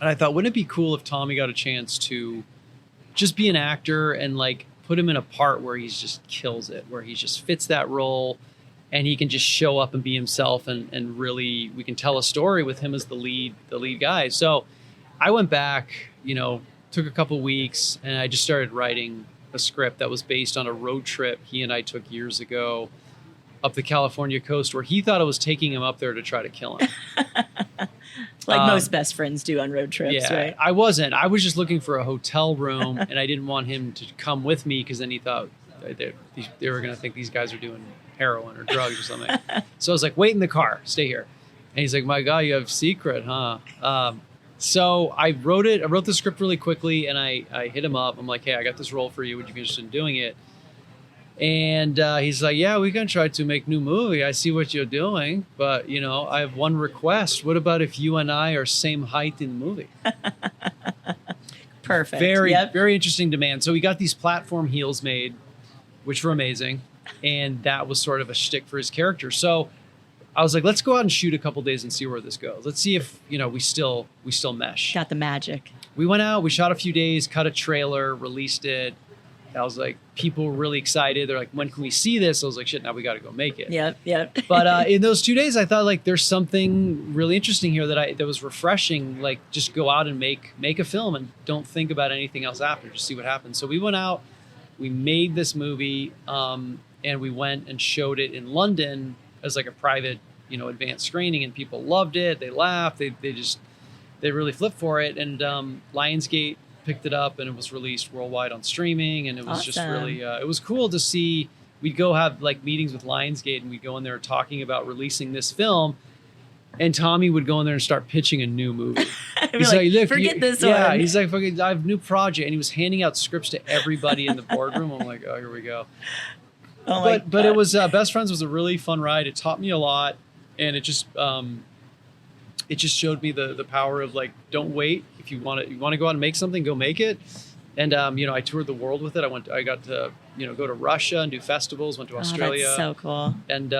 And I thought, wouldn't it be cool if Tommy got a chance to just be an actor and like put him in a part where he's just kills it, where he just fits that role. And he can just show up and be himself, and really we can tell a story with him as the lead guy. So I went back, took a couple weeks, and I just started writing a script that was based on a road trip he and I took years ago up the California coast, where he thought I was taking him up there to try to kill him. Like most best friends do on road trips, right? I wasn't. I was just looking for a hotel room, and I didn't want him to come with me because then he thought they were going to think these guys are doing heroin or drugs or something. So I was like, wait in the car, stay here. And he's like, my God, you have a secret, huh? So I wrote the script really quickly, and I hit him up. I'm like, hey, I got this role for you. Would you be interested in doing it? And he's like, yeah, we can try to make new movie. I see what you're doing, but I have one request. What about if you and I are same height in the movie? Perfect. Very interesting demand. So we got these platform heels made, which were amazing. And that was sort of a shtick for his character. So I was like, let's go out and shoot a couple days and see where this goes. Let's see if, we still mesh. Got the magic. We went out, we shot a few days, cut a trailer, released it. I was like, people were really excited. They're like, when can we see this? I was like, shit, now we got to go make it. Yep. But in those 2 days, I thought like there's something really interesting here that was refreshing. Like just go out and make a film and don't think about anything else after. Just see what happens. So we went out, we made this movie, and we went and showed it in London as like a private, advanced screening, and people loved it. They laughed. They really flipped for it. And Lionsgate picked it up, and it was released worldwide on streaming. And it was just really, it was cool to see. We'd go have like meetings with Lionsgate, and we'd go in there talking about releasing this film. And Tommy would go in there and start pitching a new movie. He's like, look, forget this yeah. one. He's like, fucking, I have a new project, and he was handing out scripts to everybody in the boardroom. I'm like, oh, here we go. Oh my But it was Best Friends was a really fun ride. It taught me a lot, and it just showed me the power of like, don't wait. If you want to go out and make something, go make it. And I toured the world with it. I got to go to Russia and do festivals. Went to Australia. That's so cool. And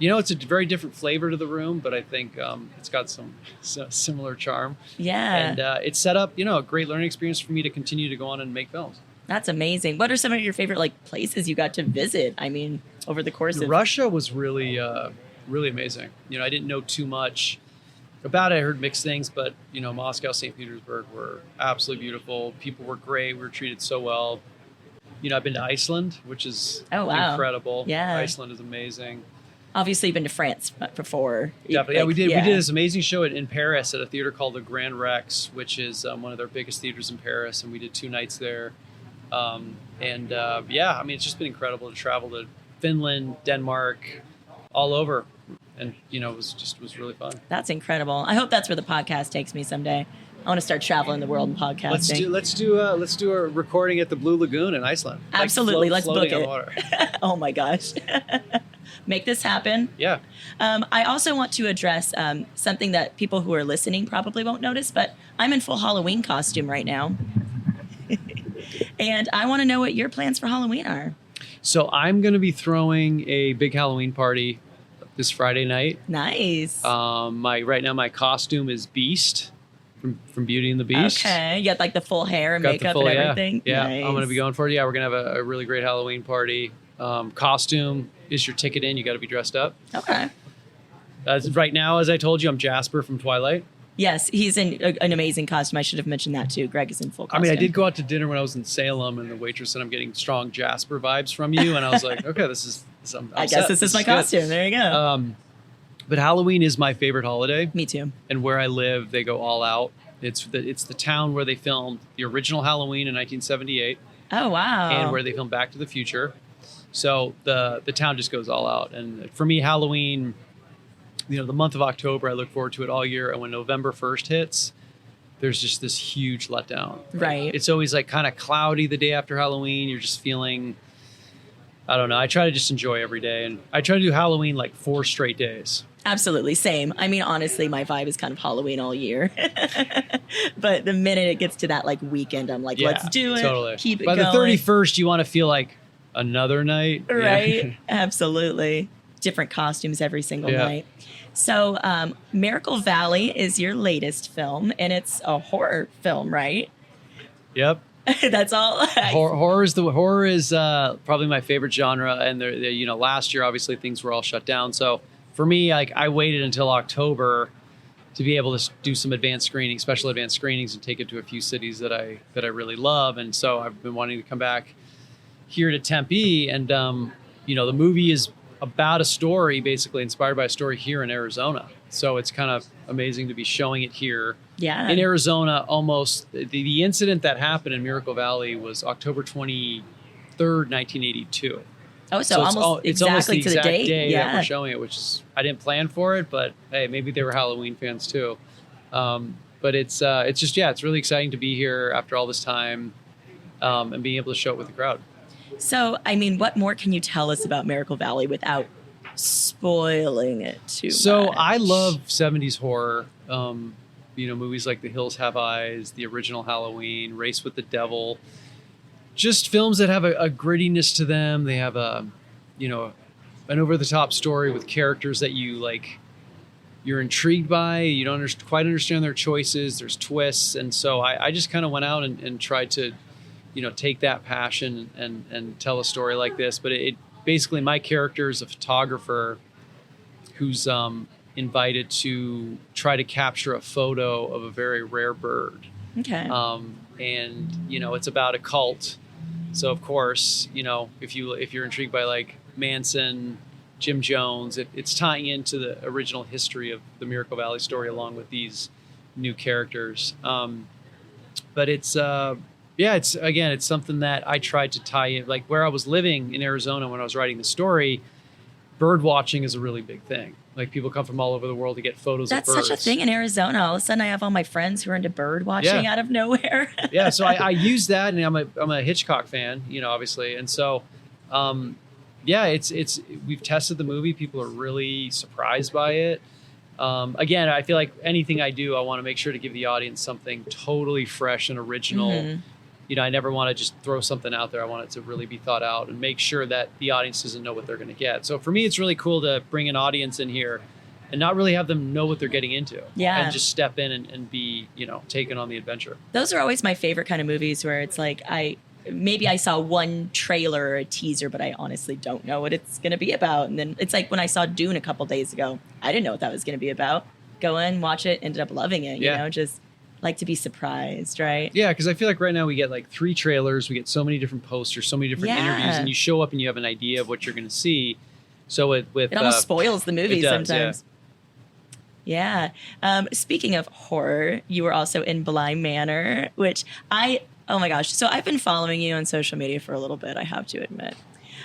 it's a very different flavor to the room, but I think it's got some similar charm. Yeah. And it set up a great learning experience for me to continue to go on and make films. That's amazing. What are some of your favorite like places you got to visit? I mean, over the course of Russia was really really amazing. I didn't know too much about it. I heard mixed things, but Moscow, St. Petersburg were absolutely beautiful. People were great. We were treated so well. I've been to Iceland, which is incredible. Yeah. Iceland is amazing. Obviously, you've been to France before. Definitely. Yeah, we did. Yeah. We did this amazing show in Paris at a theater called the Grand Rex, which is one of their biggest theaters in Paris, and we did 2 nights there. It's just been incredible to travel to Finland, Denmark, all over, and it was really fun. That's incredible. I hope that's where the podcast takes me someday. I want to start traveling the world and podcasting. Let's do a recording at the Blue Lagoon in Iceland. Absolutely, let's book on it. Water. Oh my gosh. Make this happen. Yeah. I also want to address something that people who are listening probably won't notice, but I'm in full Halloween costume right now. And I want to know what your plans for Halloween are. So I'm going to be throwing a big Halloween party this Friday night. Nice. Right now my costume is Beast from Beauty and the Beast. Okay. You got like the full hair and makeup and everything. Yeah. Nice. I'm going to be going for it. Yeah, we're going to have a really great Halloween party. Costume is your ticket in. You got to be dressed up. Okay. Right now, as I told you, I'm Jasper from Twilight. Yes, he's in an amazing costume. I should have mentioned that too. Greg is in full costume. I did go out to dinner when I was in Salem, and the waitress said, I'm getting strong Jasper vibes from you. And I was like, okay, I guess this is my costume. There you go. But Halloween is my favorite holiday. Me too. And where I live, they go all out. It's the town where they filmed the original Halloween in 1978. Oh, wow. And where they filmed Back to the Future. So the town just goes all out. And for me, Halloween, the month of October, I look forward to it all year. And when November 1st hits, there's just this huge letdown. Right. It's always like kind of cloudy the day after Halloween. You're just feeling, I don't know. I try to just enjoy every day. And I try to do Halloween like 4 straight days. Absolutely. Same. Honestly, my vibe is kind of Halloween all year. But the minute it gets to that like weekend, I'm like, let's do it. Totally. Keep it By going. the 31st, you want to feel like another night. Right. Yeah. Absolutely. Different costumes every single night. So Miracle Valley is your latest film, and it's a horror film, right? Yep. That's all. Horror is probably my favorite genre. And last year, obviously, things were all shut down. So for me, I waited until October to be able to do some special advanced screenings, and take it to a few cities that I really love. And so I've been wanting to come back here to Tempe, and the movie is about a story, basically inspired by a story here in Arizona. So it's kind of amazing to be showing it here in Arizona. Almost the incident that happened in Miracle Valley was October 23rd, 1982. Oh, so almost it's almost the to the exact day yeah. that we're showing it, which is, I didn't plan for it, but hey, maybe they were Halloween fans too. But it's really exciting to be here after all this time, and being able to show it with the crowd. So, what more can you tell us about Miracle Valley without spoiling it too much? So I love 70s horror. Movies like The Hills Have Eyes, the original Halloween, Race with the Devil. Just films that have a grittiness to them. They have an over-the-top story with characters that you're intrigued by. You don't quite understand their choices. There's twists. And so I just kind of went out and tried to take that passion and tell a story like this. But it basically, my character is a photographer who's invited to try to capture a photo of a very rare bird. Okay. It's about a cult. So of course, if you're intrigued by like Manson, Jim Jones, it's tying into the original history of the Miracle Valley story along with these new characters. But it's something that I tried to tie in, like where I was living in Arizona when I was writing the story. Bird watching is a really big thing. Like people come from all over the world to get photos That's of birds. such a thing in Arizona. All of a sudden, I have all my friends who are into bird watching out of nowhere. Yeah, so I use that, and I'm a Hitchcock fan, obviously, and so, it's we've tested the movie. People are really surprised by it. Again, I feel like anything I do, I want to make sure to give the audience something totally fresh and original. Mm-hmm. I never want to just throw something out there. I want it to really be thought out and make sure that the audience doesn't know what they're going to get. So for me, it's really cool to bring an audience in here and not really have them know what they're getting into. Yeah. And just step in and be, taken on the adventure. Those are always my favorite kind of movies where it's like maybe I saw one trailer or a teaser, but I honestly don't know what it's going to be about. And then it's like when I saw Dune a couple days ago, I didn't know what that was going to be about. Go in, watch it, ended up loving it, just like to be surprised, right? Yeah, because I feel like right now we get like 3 trailers, we get so many different posters, so many different interviews, and you show up and you have an idea of what you're going to see. So it almost spoils the movie sometimes. Yeah. Speaking of horror, you were also in Bly Manor, which oh my gosh. So I've been following you on social media for a little bit, I have to admit.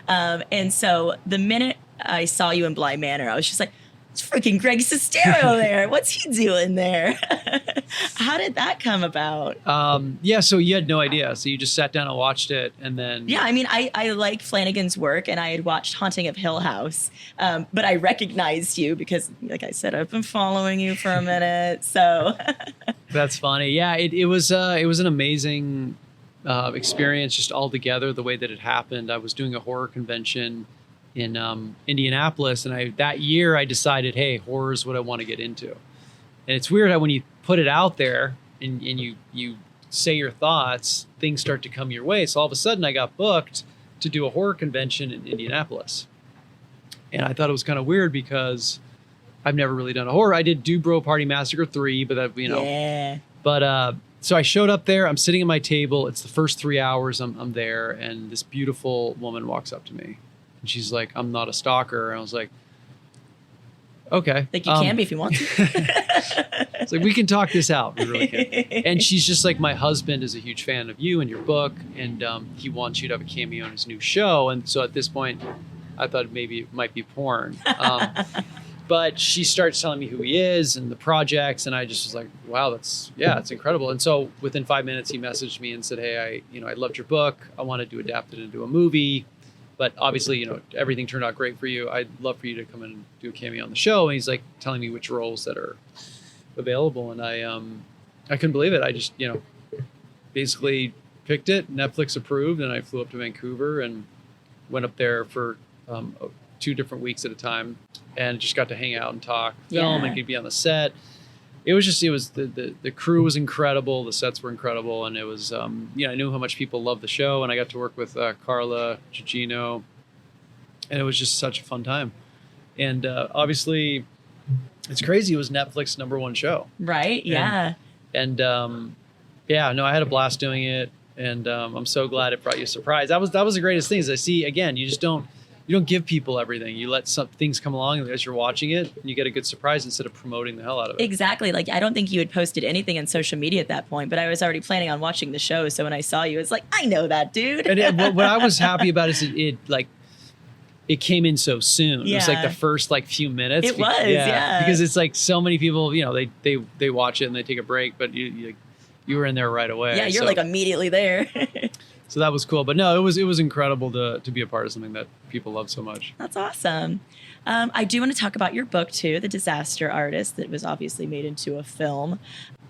And so the minute I saw you in Bly Manor, I was just like, it's freaking Greg Sestero there. What's he doing there? How did that come about? So you had no idea. So you just sat down and watched it, and then... Yeah, I mean, I like Flanagan's work, and I had watched Haunting of Hill House, but I recognized you because, like I said, I've been following you for a minute, so... That's funny. Yeah, it was an amazing experience just all together, the way that it happened. I was doing a horror convention in Indianapolis, and that year I decided, hey, horror is what I want to get into. And it's weird how when you put it out there and you say your thoughts, things start to come your way. So all of a sudden I got booked to do a horror convention in Indianapolis. And I thought it was kind of weird because I've never really done a horror. I did Do Bro Party Massacre 3, but that, Yeah. But so I showed up there. I'm sitting at my table. It's the first 3 hours I'm there, and this beautiful woman walks up to me. And she's like, I'm not a stalker. And I was like, okay. Like you can be if you want to. It's like, we can talk this out. We really can. And she's just like, my husband is a huge fan of you and your book. And he wants you to have a cameo in his new show. And so at this point, I thought maybe it might be porn. But she starts telling me who he is and the projects. And I just was like, wow, it's incredible. And so within 5 minutes, he messaged me and said, hey, I loved your book. I wanted to adapt it into a movie. But obviously, everything turned out great for you. I'd love for you to come in and do a cameo on the show. And he's like telling me which roles that are available. And I couldn't believe it. I just, basically picked it. Netflix approved. And I flew up to Vancouver and went up there for 2 different weeks at a time and just got to hang out and talk film and could be on the set. It was the crew was incredible. The sets were incredible. And it was, I knew how much people loved the show, and I got to work with Carla Gugino, and it was just such a fun time. And obviously it's crazy. It was Netflix's #1 show. Right. Yeah. And I had a blast doing it. And I'm so glad it brought you a surprise. That was the greatest thing is I see, again, you don't give people everything. You let some things come along as you're watching it, and you get a good surprise instead of promoting the hell out of it. Exactly. Like, I don't think you had posted anything on social media at that point, but I was already planning on watching the show. So when I saw you, it's like, I know that dude. And what I was happy about is it came in so soon. Yeah. It was like the first few minutes. It was, yeah. Because it's like so many people, they watch it and they take a break, but you were in there right away. Yeah, you're like immediately there. So that was cool. But no, it was incredible to be a part of something that people love so much. That's awesome. I do want to talk about your book, too, The Disaster Artist, that was obviously made into a film.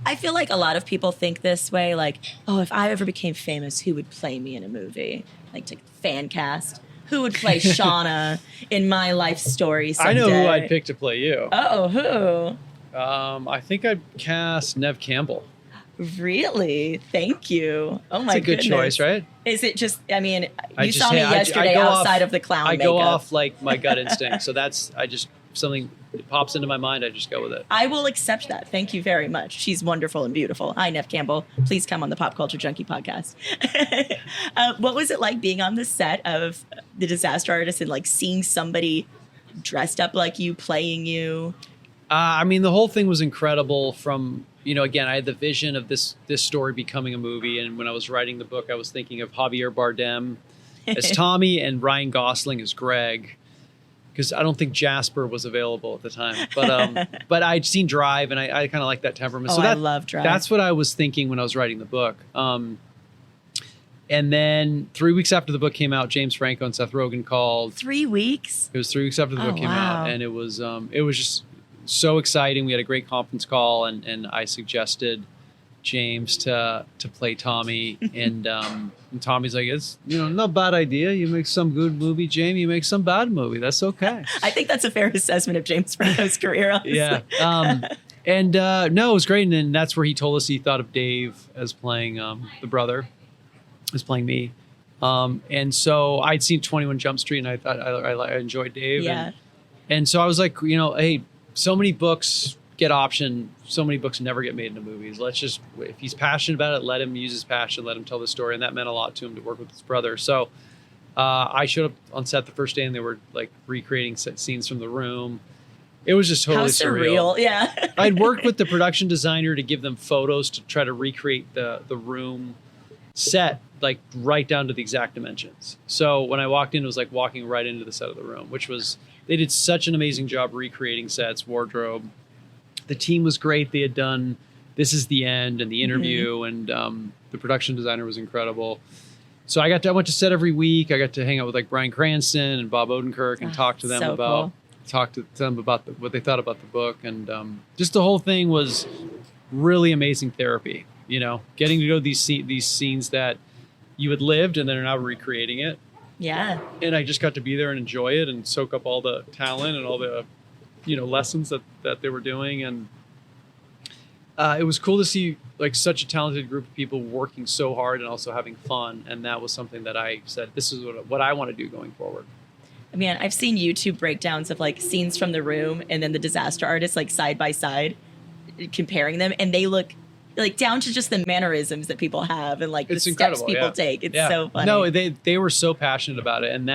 I feel like a lot of people think this way, like, oh, if I ever became famous, who would play me in a movie? Like, to fan cast. Who would play Shauna in my life story someday? I know who I'd pick to play you. Oh, who? I think I'd cast Neve Campbell. Really? Thank you. Oh my goodness. It's a good choice, right? Is it just, you saw me yesterday outside of the clown makeup. I go off like my gut instinct. So something that pops into my mind, I just go with it. I will accept that. Thank you very much. She's wonderful and beautiful. Hi, Neve Campbell. Please come on the Pop Culture Junkie podcast. What was it like being on the set of The Disaster Artist and seeing somebody dressed up like you, playing you? The whole thing was incredible from... again, I had the vision of this story becoming a movie. And when I was writing the book, I was thinking of Javier Bardem as Tommy and Ryan Gosling as Greg. because I don't think Jasper was available at the time. But I'd seen Drive, and I kind of like that temperament. Oh, I love Drive. That's what I was thinking when I was writing the book. And then 3 weeks after the book came out, James Franco and Seth Rogen called. 3 weeks? It was 3 weeks after the book came out, and it was just so exciting. We had a great conference call, and I suggested James to play Tommy, and Tommy's like, it's not a bad idea. You make some good movie, James. You make some bad movie. That's okay. I think that's a fair assessment of James Franco's career. Honestly. Yeah. No, it was great, and then that's where he told us he thought of Dave as playing the brother. Was playing me, and so I'd seen 21 Jump Street, and I thought I enjoyed Dave, and so I was like, hey, so many books get optioned, so many books never get made into movies. Let's just, if he's passionate about it, let him use his passion, let him tell the story, and that meant a lot to him to work with his brother. So I showed up on set the first day, and they were like recreating scenes from The Room. It was just totally surreal. Yeah. I'd worked with the production designer to give them photos to try to recreate the room set, like right down to the exact dimensions. So when I walked in, it was like walking right into the set of The Room, which was, they did such an amazing job recreating sets, wardrobe. The team was great. They had done This Is the End and The Interview, and the production designer was incredible. So I went to set every week. I got to hang out with like Bryan Cranston and Bob Odenkirk and talk to them about what they thought about the book. And just the whole thing was really amazing therapy, getting to go these scenes that you had lived and then are now recreating it. Yeah. And I just got to be there and enjoy it and soak up all the talent and all the, lessons that they were doing. And it was cool to see like such a talented group of people working so hard and also having fun. And that was something that I said, this is what I want to do going forward. I mean, I've seen YouTube breakdowns of like scenes from The Room and then the Disaster Artist, like side by side, comparing them. And they look like down to just the mannerisms that people have and like it's the steps people take. It's so funny. No, they were so passionate about it, and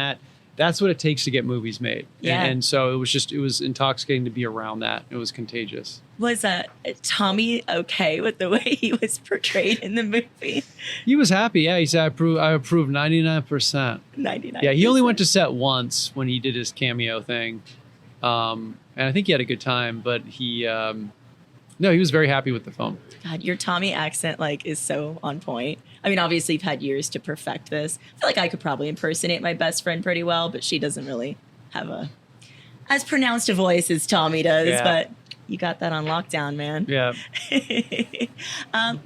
that's what it takes to get movies made. Yeah. And so it was intoxicating to be around that. It was contagious. Was Tommy okay with the way he was portrayed in the movie? He was happy. Yeah, he said, I approve 99%. 99%. Yeah, he only went to set once when he did his cameo thing. And I think he had a good time, but he was very happy with the film. God, your Tommy accent is so on point. I mean, obviously you've had years to perfect this. I feel like I could probably impersonate my best friend pretty well, but she doesn't really have as pronounced a voice as Tommy does. Yeah. But you got that on lockdown, man. Yeah.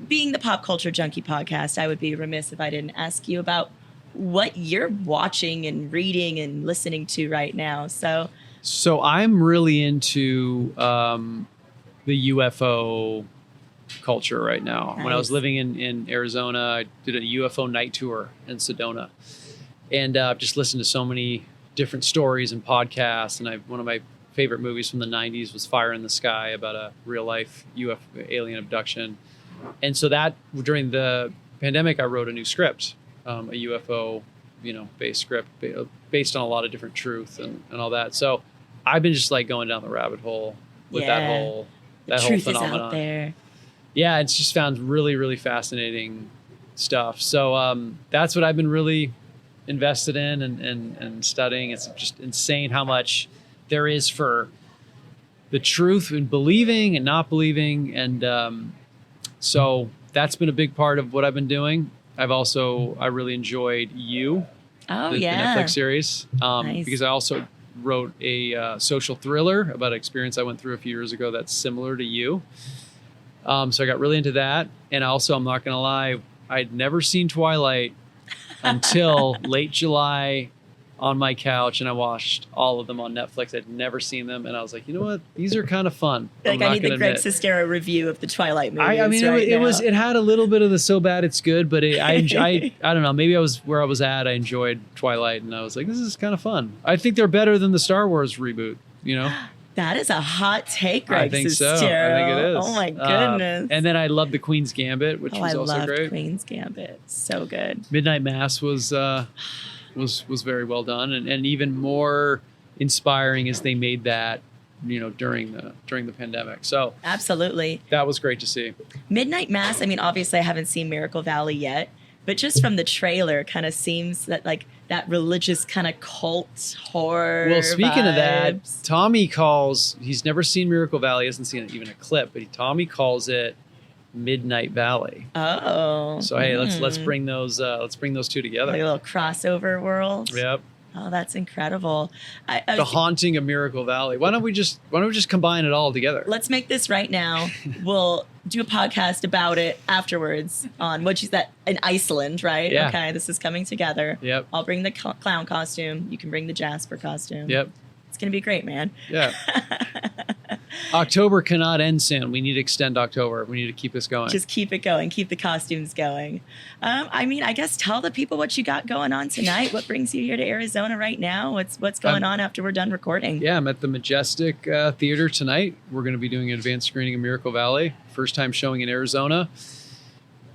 Being the Pop Culture Junkie podcast, I would be remiss if I didn't ask you about what you're watching and reading and listening to right now. So I'm really into the UFO culture right now. Nice. When I was living in Arizona, I did a UFO night tour in Sedona, and just listened to so many different stories and podcasts. And one of my favorite movies from the 90s was Fire in the Sky, about a real life UFO alien abduction. And so that during the pandemic, I wrote a new script, a UFO, based script based on a lot of different truth and all that. So I've been just going down the rabbit hole with that whole truth phenomenon. is out there. Yeah, it's just found really, really fascinating stuff. So that's what I've been really invested in and studying. It's just insane how much there is for the truth and believing and not believing. And so that's been a big part of what I've been doing. I really enjoyed You, the Netflix series, Nice. because I also wrote a social thriller about an experience I went through a few years ago that's similar to You. So I got really into that. And also, I'm not going to lie, I'd never seen Twilight until late July on my couch, and I watched all of them on Netflix. I'd never seen them, and I was like, you know what? These are kind of fun. I need the Greg Sestero review of the Twilight movies. I mean, it had a little bit of the so bad it's good, but I don't know. Maybe I was where I was at. I enjoyed Twilight, and I was like, this is kind of fun. I think they're better than the Star Wars reboot. That is a hot take, Greg I think Sestero. so. I think it is. Oh my goodness. And then I loved The Queen's Gambit, which was also loved great. Queen's Gambit. So good. Midnight Mass was very well done, and even more inspiring as they made that, during the pandemic. So Absolutely. that was great to see. Midnight Mass, I mean, obviously I haven't seen Miracle Valley yet, But just from the trailer, kind of seems that like that religious kind of cult horror. Well, speaking of that, vibes. Tommy he's never seen Miracle Valley, hasn't seen even a clip, but Tommy calls it Midnight Valley. Oh. So hey, let's bring those two together. Like a little crossover world. Yep. Oh, that's incredible. The haunting of Miracle Valley. Why don't we just combine it all together? Let's make this right now. We'll do a podcast about it afterwards on what you said in Iceland, right? Yeah. Okay, this is coming together. Yep. I'll bring the clown costume. You can bring the Jasper costume. Yep. It's going to be great, man. Yeah. October cannot end soon. We need to extend October. We need to keep this going. Just keep it going. Keep the costumes going. I mean, I guess tell the people what you got going on tonight. What brings you here to Arizona right now? What's going on after we're done recording? Yeah, I'm at the Majestic Theater tonight. We're going to be doing an advanced screening of Miracle Valley. First time showing in Arizona.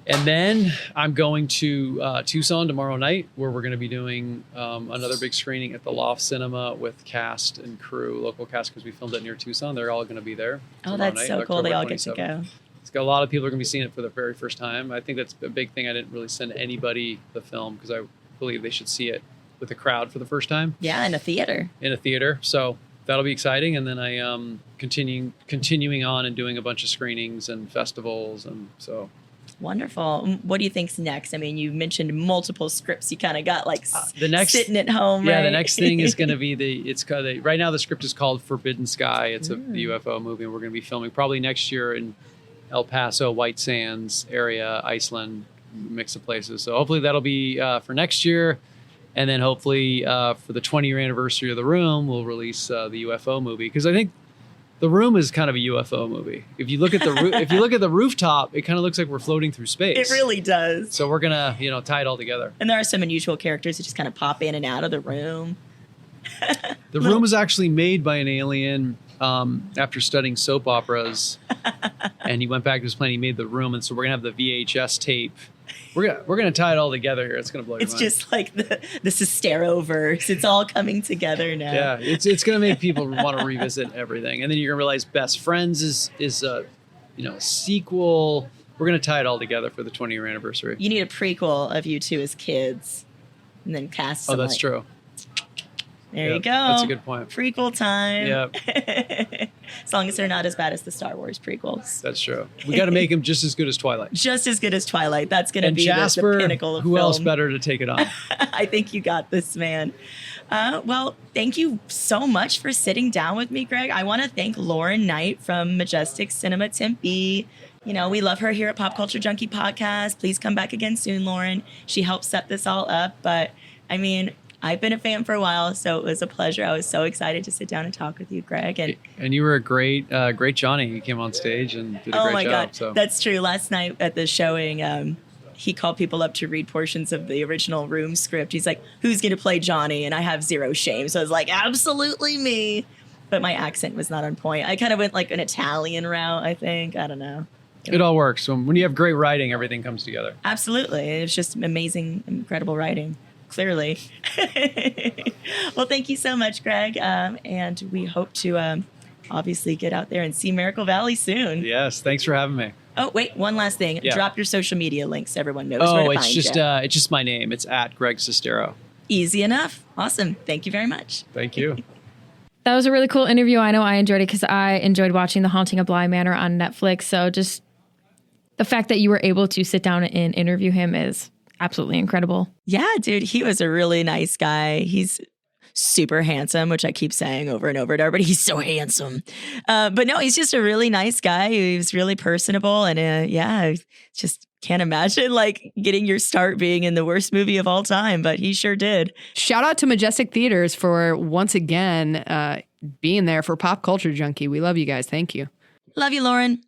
And then I'm going to Tucson tomorrow night, where we're going to be doing another big screening at the Loft Cinema with cast and crew, local cast, because we filmed it near Tucson. They're all going to be there. Oh, that's so cool. They all get to go. It's got a lot of people are going to be seeing it for the very first time. I think that's a big thing. I didn't really send anybody the film because I believe they should see it with a crowd for the first time. Yeah, in a theater. So that'll be exciting. And then I am continuing on and doing a bunch of screenings and festivals, and so. Wonderful. What do you think's next? I mean, you mentioned multiple scripts. You kind of got like the next sitting at home. Yeah, right? the next thing is going to be right now the script is called Forbidden Sky. It's the UFO movie, and we're going to be filming probably next year in El Paso, White Sands area, Iceland, mix of places. So hopefully that'll be for next year, and then hopefully for the 20-year anniversary of The Room, we'll release the UFO movie, because I think The Room is kind of a UFO movie. If you look at the rooftop, it kind of looks like we're floating through space. It really does. So we're gonna, tie it all together. And there are some unusual characters that just kind of pop in and out of the room. The Room was actually made by an alien after studying soap operas, and he went back to his planet. He made The Room, and so we're gonna have the VHS tape. We're gonna tie it all together here. It's gonna blow your mind. It's just like the Sestero verse. It's all coming together now. Yeah, it's gonna make people want to revisit everything, and then you're gonna realize Best Friends is a sequel. We're gonna tie it all together for the 20-year anniversary. You need a prequel of you two as kids, and then cast. Some, that's true. There you go. That's a good point. Prequel time. Yeah. As long as they're not as bad as the Star Wars prequels. That's true. We got to make them just as good as Twilight. Just as good as Twilight. That's going to be Jasper, the pinnacle of who film. else better to take it on? I think you got this, man. Well, thank you so much for sitting down with me, Greg. I want to thank Lauren Knight from Majestic Cinema Tempe. We love her here at Pop Culture Junkie Podcast. Please come back again soon, Lauren. She helped set this all up. But, I mean, I've been a fan for a while, so it was a pleasure. I was so excited to sit down and talk with you, Greg. And you were a great Johnny. You came on stage and did a great job. Oh, my God. So. That's true. Last night at the showing, he called people up to read portions of the original Room script. He's like, who's going to play Johnny? And I have zero shame. So I was like, absolutely me. But my accent was not on point. I kind of went like an Italian route, I think. I don't know. It all works. So when you have great writing, everything comes together. Absolutely. It's just amazing, incredible writing. Clearly. Well, thank you so much, Greg. And we hope to obviously get out there and see Miracle Valley soon. Yes. Thanks for having me. Oh, wait, one last thing. Yeah. Drop your social media links so everyone knows where to find you. It's just my name. It's at Greg Sestero. Easy enough. Awesome. Thank you very much. Thank you. That was a really cool interview. I know I enjoyed it because I enjoyed watching The Haunting of Bly Manor on Netflix. So just the fact that you were able to sit down and interview him is absolutely incredible. Yeah, dude, he was a really nice guy. He's super handsome, which I keep saying over and over to everybody. He's so handsome. But no, he's just a really nice guy. He was really personable. And I just can't imagine like getting your start being in the worst movie of all time, but he sure did. Shout out to Majestic Theaters for once again being there for Pop Culture Junkie. We love you guys. Thank you. Love you, Lauren.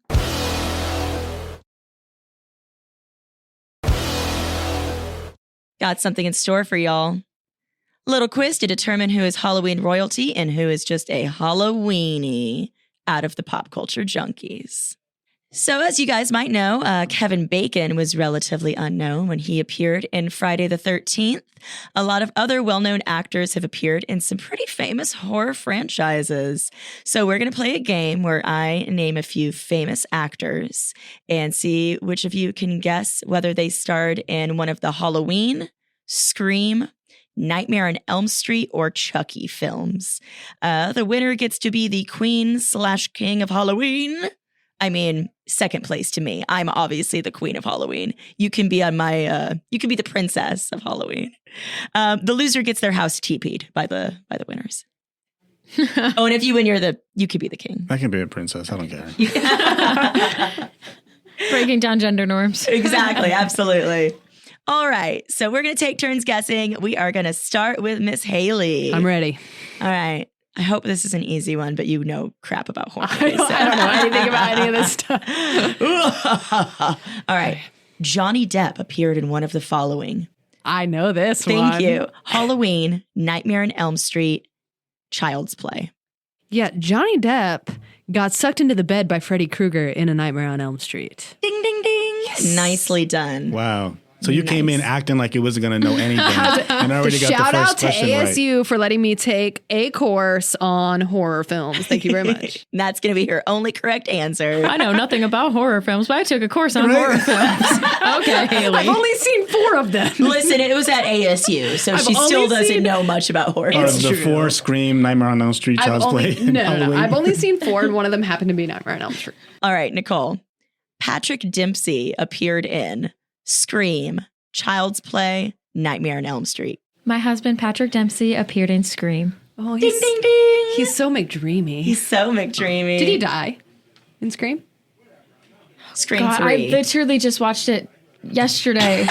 Got something in store for y'all. Little quiz to determine who is Halloween royalty and who is just a Halloweenie out of the Pop Culture Junkies. So, as you guys might know, Kevin Bacon was relatively unknown when he appeared in Friday the 13th. A lot of other well-known actors have appeared in some pretty famous horror franchises. So, we're going to play a game where I name a few famous actors and see which of you can guess whether they starred in one of the Halloween, Scream, Nightmare on Elm Street, or Chucky films. The winner gets to be the queen/king of Halloween. I mean, second place to me. I'm obviously the queen of Halloween. You can be on my, you can be the princess of Halloween. The loser gets their house TP'd by the winners. Oh, and if you win, you could be the king. I can be a princess. I don't care. Breaking down gender norms. Exactly. Absolutely. All right. So we're going to take turns guessing. We are going to start with Miss Hayley. I'm ready. All right. I hope this is an easy one, but you know crap about horror. I don't know anything about any of this stuff. All right. Johnny Depp appeared in one of the following. I know this one. Thank you. Halloween, Nightmare on Elm Street, Child's Play. Yeah, Johnny Depp got sucked into the bed by Freddy Krueger in A Nightmare on Elm Street. Ding, ding, ding. Yes. Nicely done. Wow. So you came in acting like you wasn't going to know anything. And already got Shout the first out to question ASU for letting me take a course on horror films. Thank you very much. That's going to be her only correct answer. I know nothing about horror films, but I took a course on horror films. Okay, Hayley. I've only seen 4 of them. Listen, it was at ASU, so she still doesn't know much about horror. The 4 Scream, Nightmare on Elm Street, Child's Play. No. I've only seen 4, and one of them happened to be Nightmare on Elm Street. All right, Nicole. Patrick Dempsey appeared in Scream, Child's Play, Nightmare on Elm Street. My husband, Patrick Dempsey, appeared in Scream. Oh, Ding, ding, ding. He's so McDreamy. He's so McDreamy. Did he die in Scream? Scream God, 3. I literally just watched it yesterday.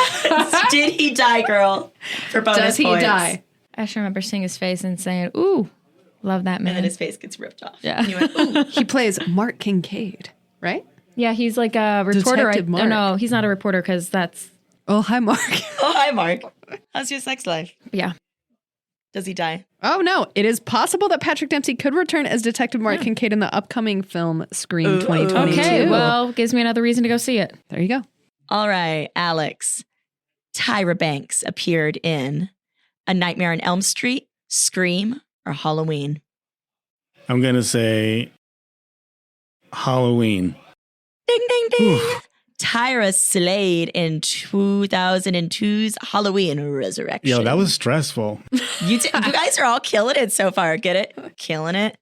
Did he die, girl? For bonus Does he points. die? I just remember seeing his face and saying, ooh, love that man. And then his face gets ripped off. Yeah. And you went, ooh. He plays Mark Kincaid, right? Yeah, he's like a reporter. Detective Mark. Oh, no, he's not a reporter because that's, Oh, hi, Mark. Oh, hi, Mark. How's your sex life? yeah. Does he die? Oh, no. It is possible that Patrick Dempsey could return as Detective Mark Kincaid in the upcoming film Scream 2022. Okay, well, gives me another reason to go see it. There you go. All right, Alex. Tyra Banks appeared in A Nightmare on Elm Street, Scream, or Halloween. I'm going to say Halloween. Ding, ding, ding. Oof. Tyra slayed in 2002's Halloween Resurrection. Yo, that was stressful. You guys are all killing it so far. Get it? Killing it.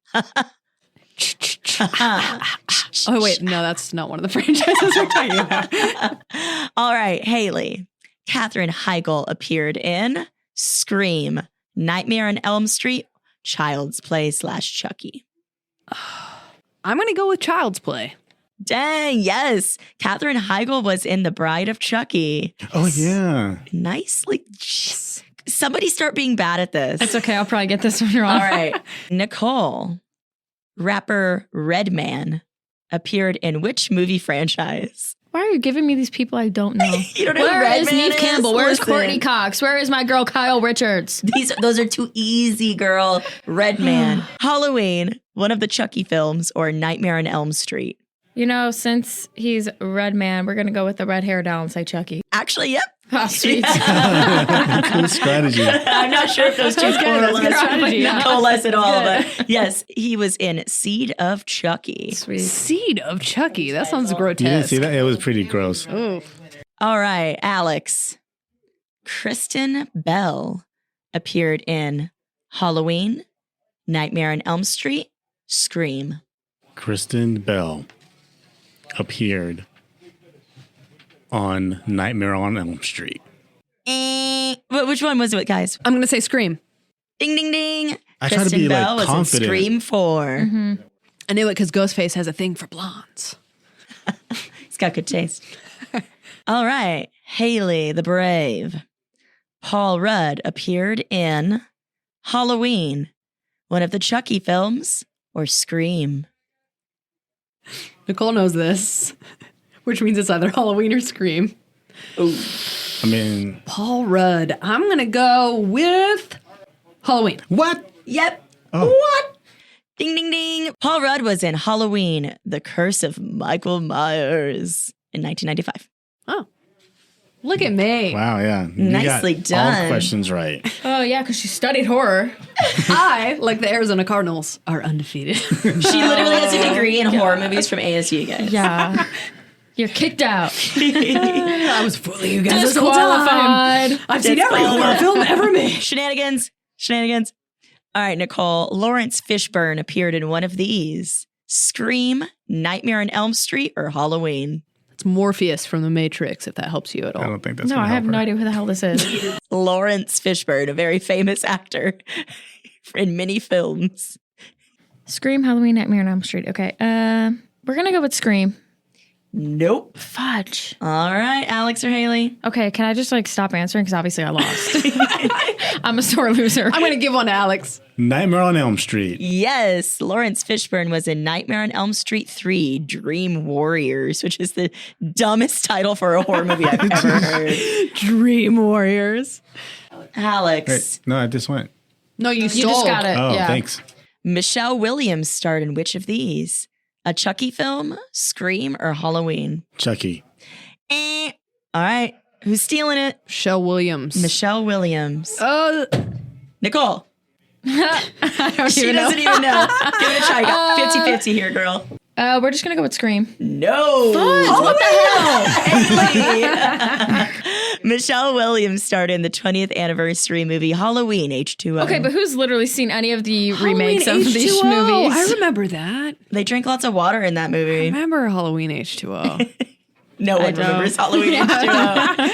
Oh, wait. No, that's not one of the franchises we're talking about. All right, Hayley. Katherine Heigl appeared in Scream, Nightmare on Elm Street, Child's Play / Chucky. I'm going to go with Child's Play. Dang, yes. Katherine Heigl was in The Bride of Chucky. Oh, yeah. Nicely. Somebody start being bad at this. It's okay. I'll probably get this one wrong. All right. Nicole, rapper Redman appeared in which movie franchise? Why are you giving me these people I don't know? You don't know who Where is Redman Neve Campbell? Where is Listen. Courtney Cox? Where is my girl Kyle Richards? Those are too easy, girl. Redman. Halloween, one of the Chucky films, or Nightmare on Elm Street? You know, since he's Red Man, we're going to go with the red hair down and say Chucky. Actually, yep. Oh, sweet. Cool strategy. I'm not sure if those two coalesce at all, but yes, he was in Seed of Chucky. Sweet. Seed of Chucky. That sounds You grotesque. didn't see that? It was pretty gross. Oh. All right, Alex. Kristen Bell appeared in Halloween, Nightmare on Elm Street, Scream. Kristen Bell appeared on Nightmare on Elm Street. Which one was it, guys? I'm going to say Scream. Ding, ding, ding. I try to Kristen be, like, Bell was confident. in Scream 4. I knew it because Ghostface has a thing for blondes. He's got good taste. All right. Hayley the Brave. Paul Rudd appeared in Halloween, one of the Chucky films, or Scream. Nicole knows this, which means it's either Halloween or Scream. I mean, Paul Rudd. I'm going to go with Halloween. what? Yep. Oh. What? Ding, ding, ding. Paul Rudd was in Halloween, The Curse of Michael Myers in 1995. Oh, look at me. Wow, yeah. You Nicely got done. all questions right. Oh, yeah, because she studied horror. I, like the Arizona Cardinals, are undefeated. She literally has a degree in horror movies from ASU, guys. Yeah. You're kicked out. I was fooling you guys this whole time. Disqualified. I've seen every horror film ever made. Shenanigans. All right, Nicole. Lawrence Fishburne appeared in one of these: Scream, Nightmare on Elm Street, or Halloween. It's Morpheus from The Matrix, if that helps you at I all. don't think that's No, gonna I have help no her. idea who the hell this is. Lawrence Fishburne, a very famous actor in many films. Scream, Halloween, Nightmare on Elm Street. Okay. We're going to go with Scream. Nope. Fudge. All right, Alex or Haley? Okay, can I just stop answering? Because obviously I lost. I'm a sore loser. I'm going to give one to Alex. Nightmare on Elm Street. Yes, Lawrence Fishburne was in Nightmare on Elm Street 3, Dream Warriors, which is the dumbest title for a horror movie I've ever heard. Dream Warriors. Alex. Wait, no, I just went. No, you You stole. just got it. Oh, yeah. thanks. Michelle Williams starred in which of these? A Chucky film, Scream, or Halloween? Chucky. All right, who's stealing it? Shell Williams. Michelle Williams. Nicole. I don't She even know. doesn't even know. Give it a try. You got 50-50 here, girl. We're just going to go with Scream. No. What the hell? Michelle Williams starred in the 20th anniversary movie Halloween H2O. Okay, but who's literally seen any of the Halloween remakes of these H2O. movies? I remember that. They drink lots of water in that I movie. remember Halloween H2O. No one remembers Halloween H2O.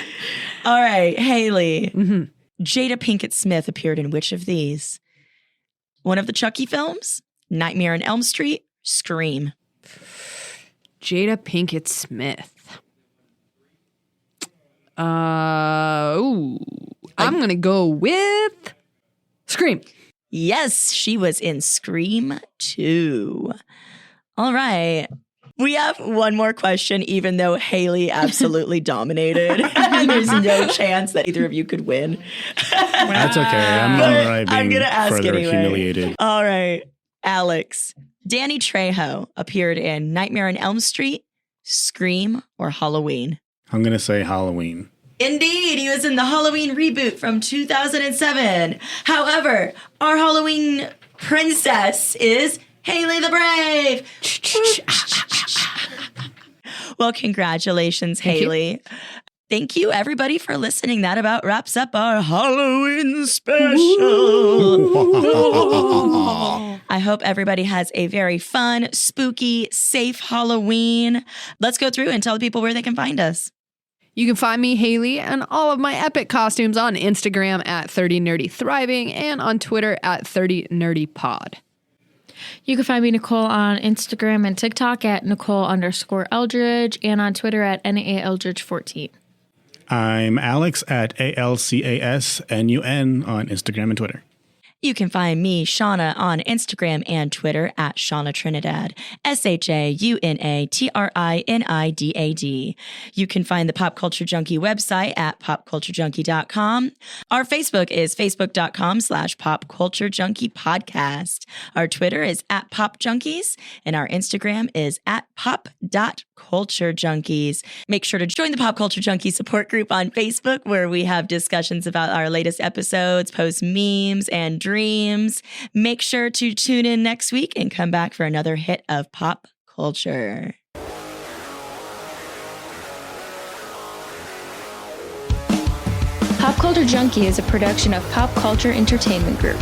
All right, Haley. Jada Pinkett Smith appeared in which of these? One of the Chucky films, Nightmare on Elm Street, Scream. Jada Pinkett Smith. I'm going to go with Scream. Yes, she was in Scream 2. All right. We have one more question, even though Haley absolutely dominated. There's no chance that either of you could win. That's okay. I'm But all right I'm being gonna ask further anyway. humiliated. All right, Alex. Danny Trejo appeared in Nightmare on Elm Street, Scream, or Halloween. I'm going to say Halloween. Indeed, he was in the Halloween reboot from 2007. However, our Halloween princess is Haley the Brave. Well, congratulations, Haley. Thank you, everybody, for listening. That about wraps up our Halloween special. I hope everybody has a very fun, spooky, safe Halloween. Let's go through and tell the people where they can find us. You can find me, Haley, and all of my epic costumes on Instagram at 30NerdyThriving and on Twitter at 30NerdyPod. You can find me, Nicole, on Instagram and TikTok at Nicole_Eldridge and on Twitter at NAEldridge14. I'm Alex at ALCASNUN on Instagram and Twitter. You can find me, Shauna, on Instagram and Twitter at Shauna Trinidad, SHAUNATRINIDAD. You can find the Pop Culture Junkie website at popculturejunkie.com. Our Facebook is facebook.com/popculturejunkiepodcast. Our Twitter is at popjunkies, and our Instagram is at pop.culturejunkies. Make sure to join the Pop Culture Junkie support group on Facebook, where we have discussions about our latest episodes, post memes, and dreams. Make sure to tune in next week and come back for another hit of pop culture. Pop Culture Junkie is a production of Pop Culture Entertainment Group.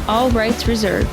All rights reserved.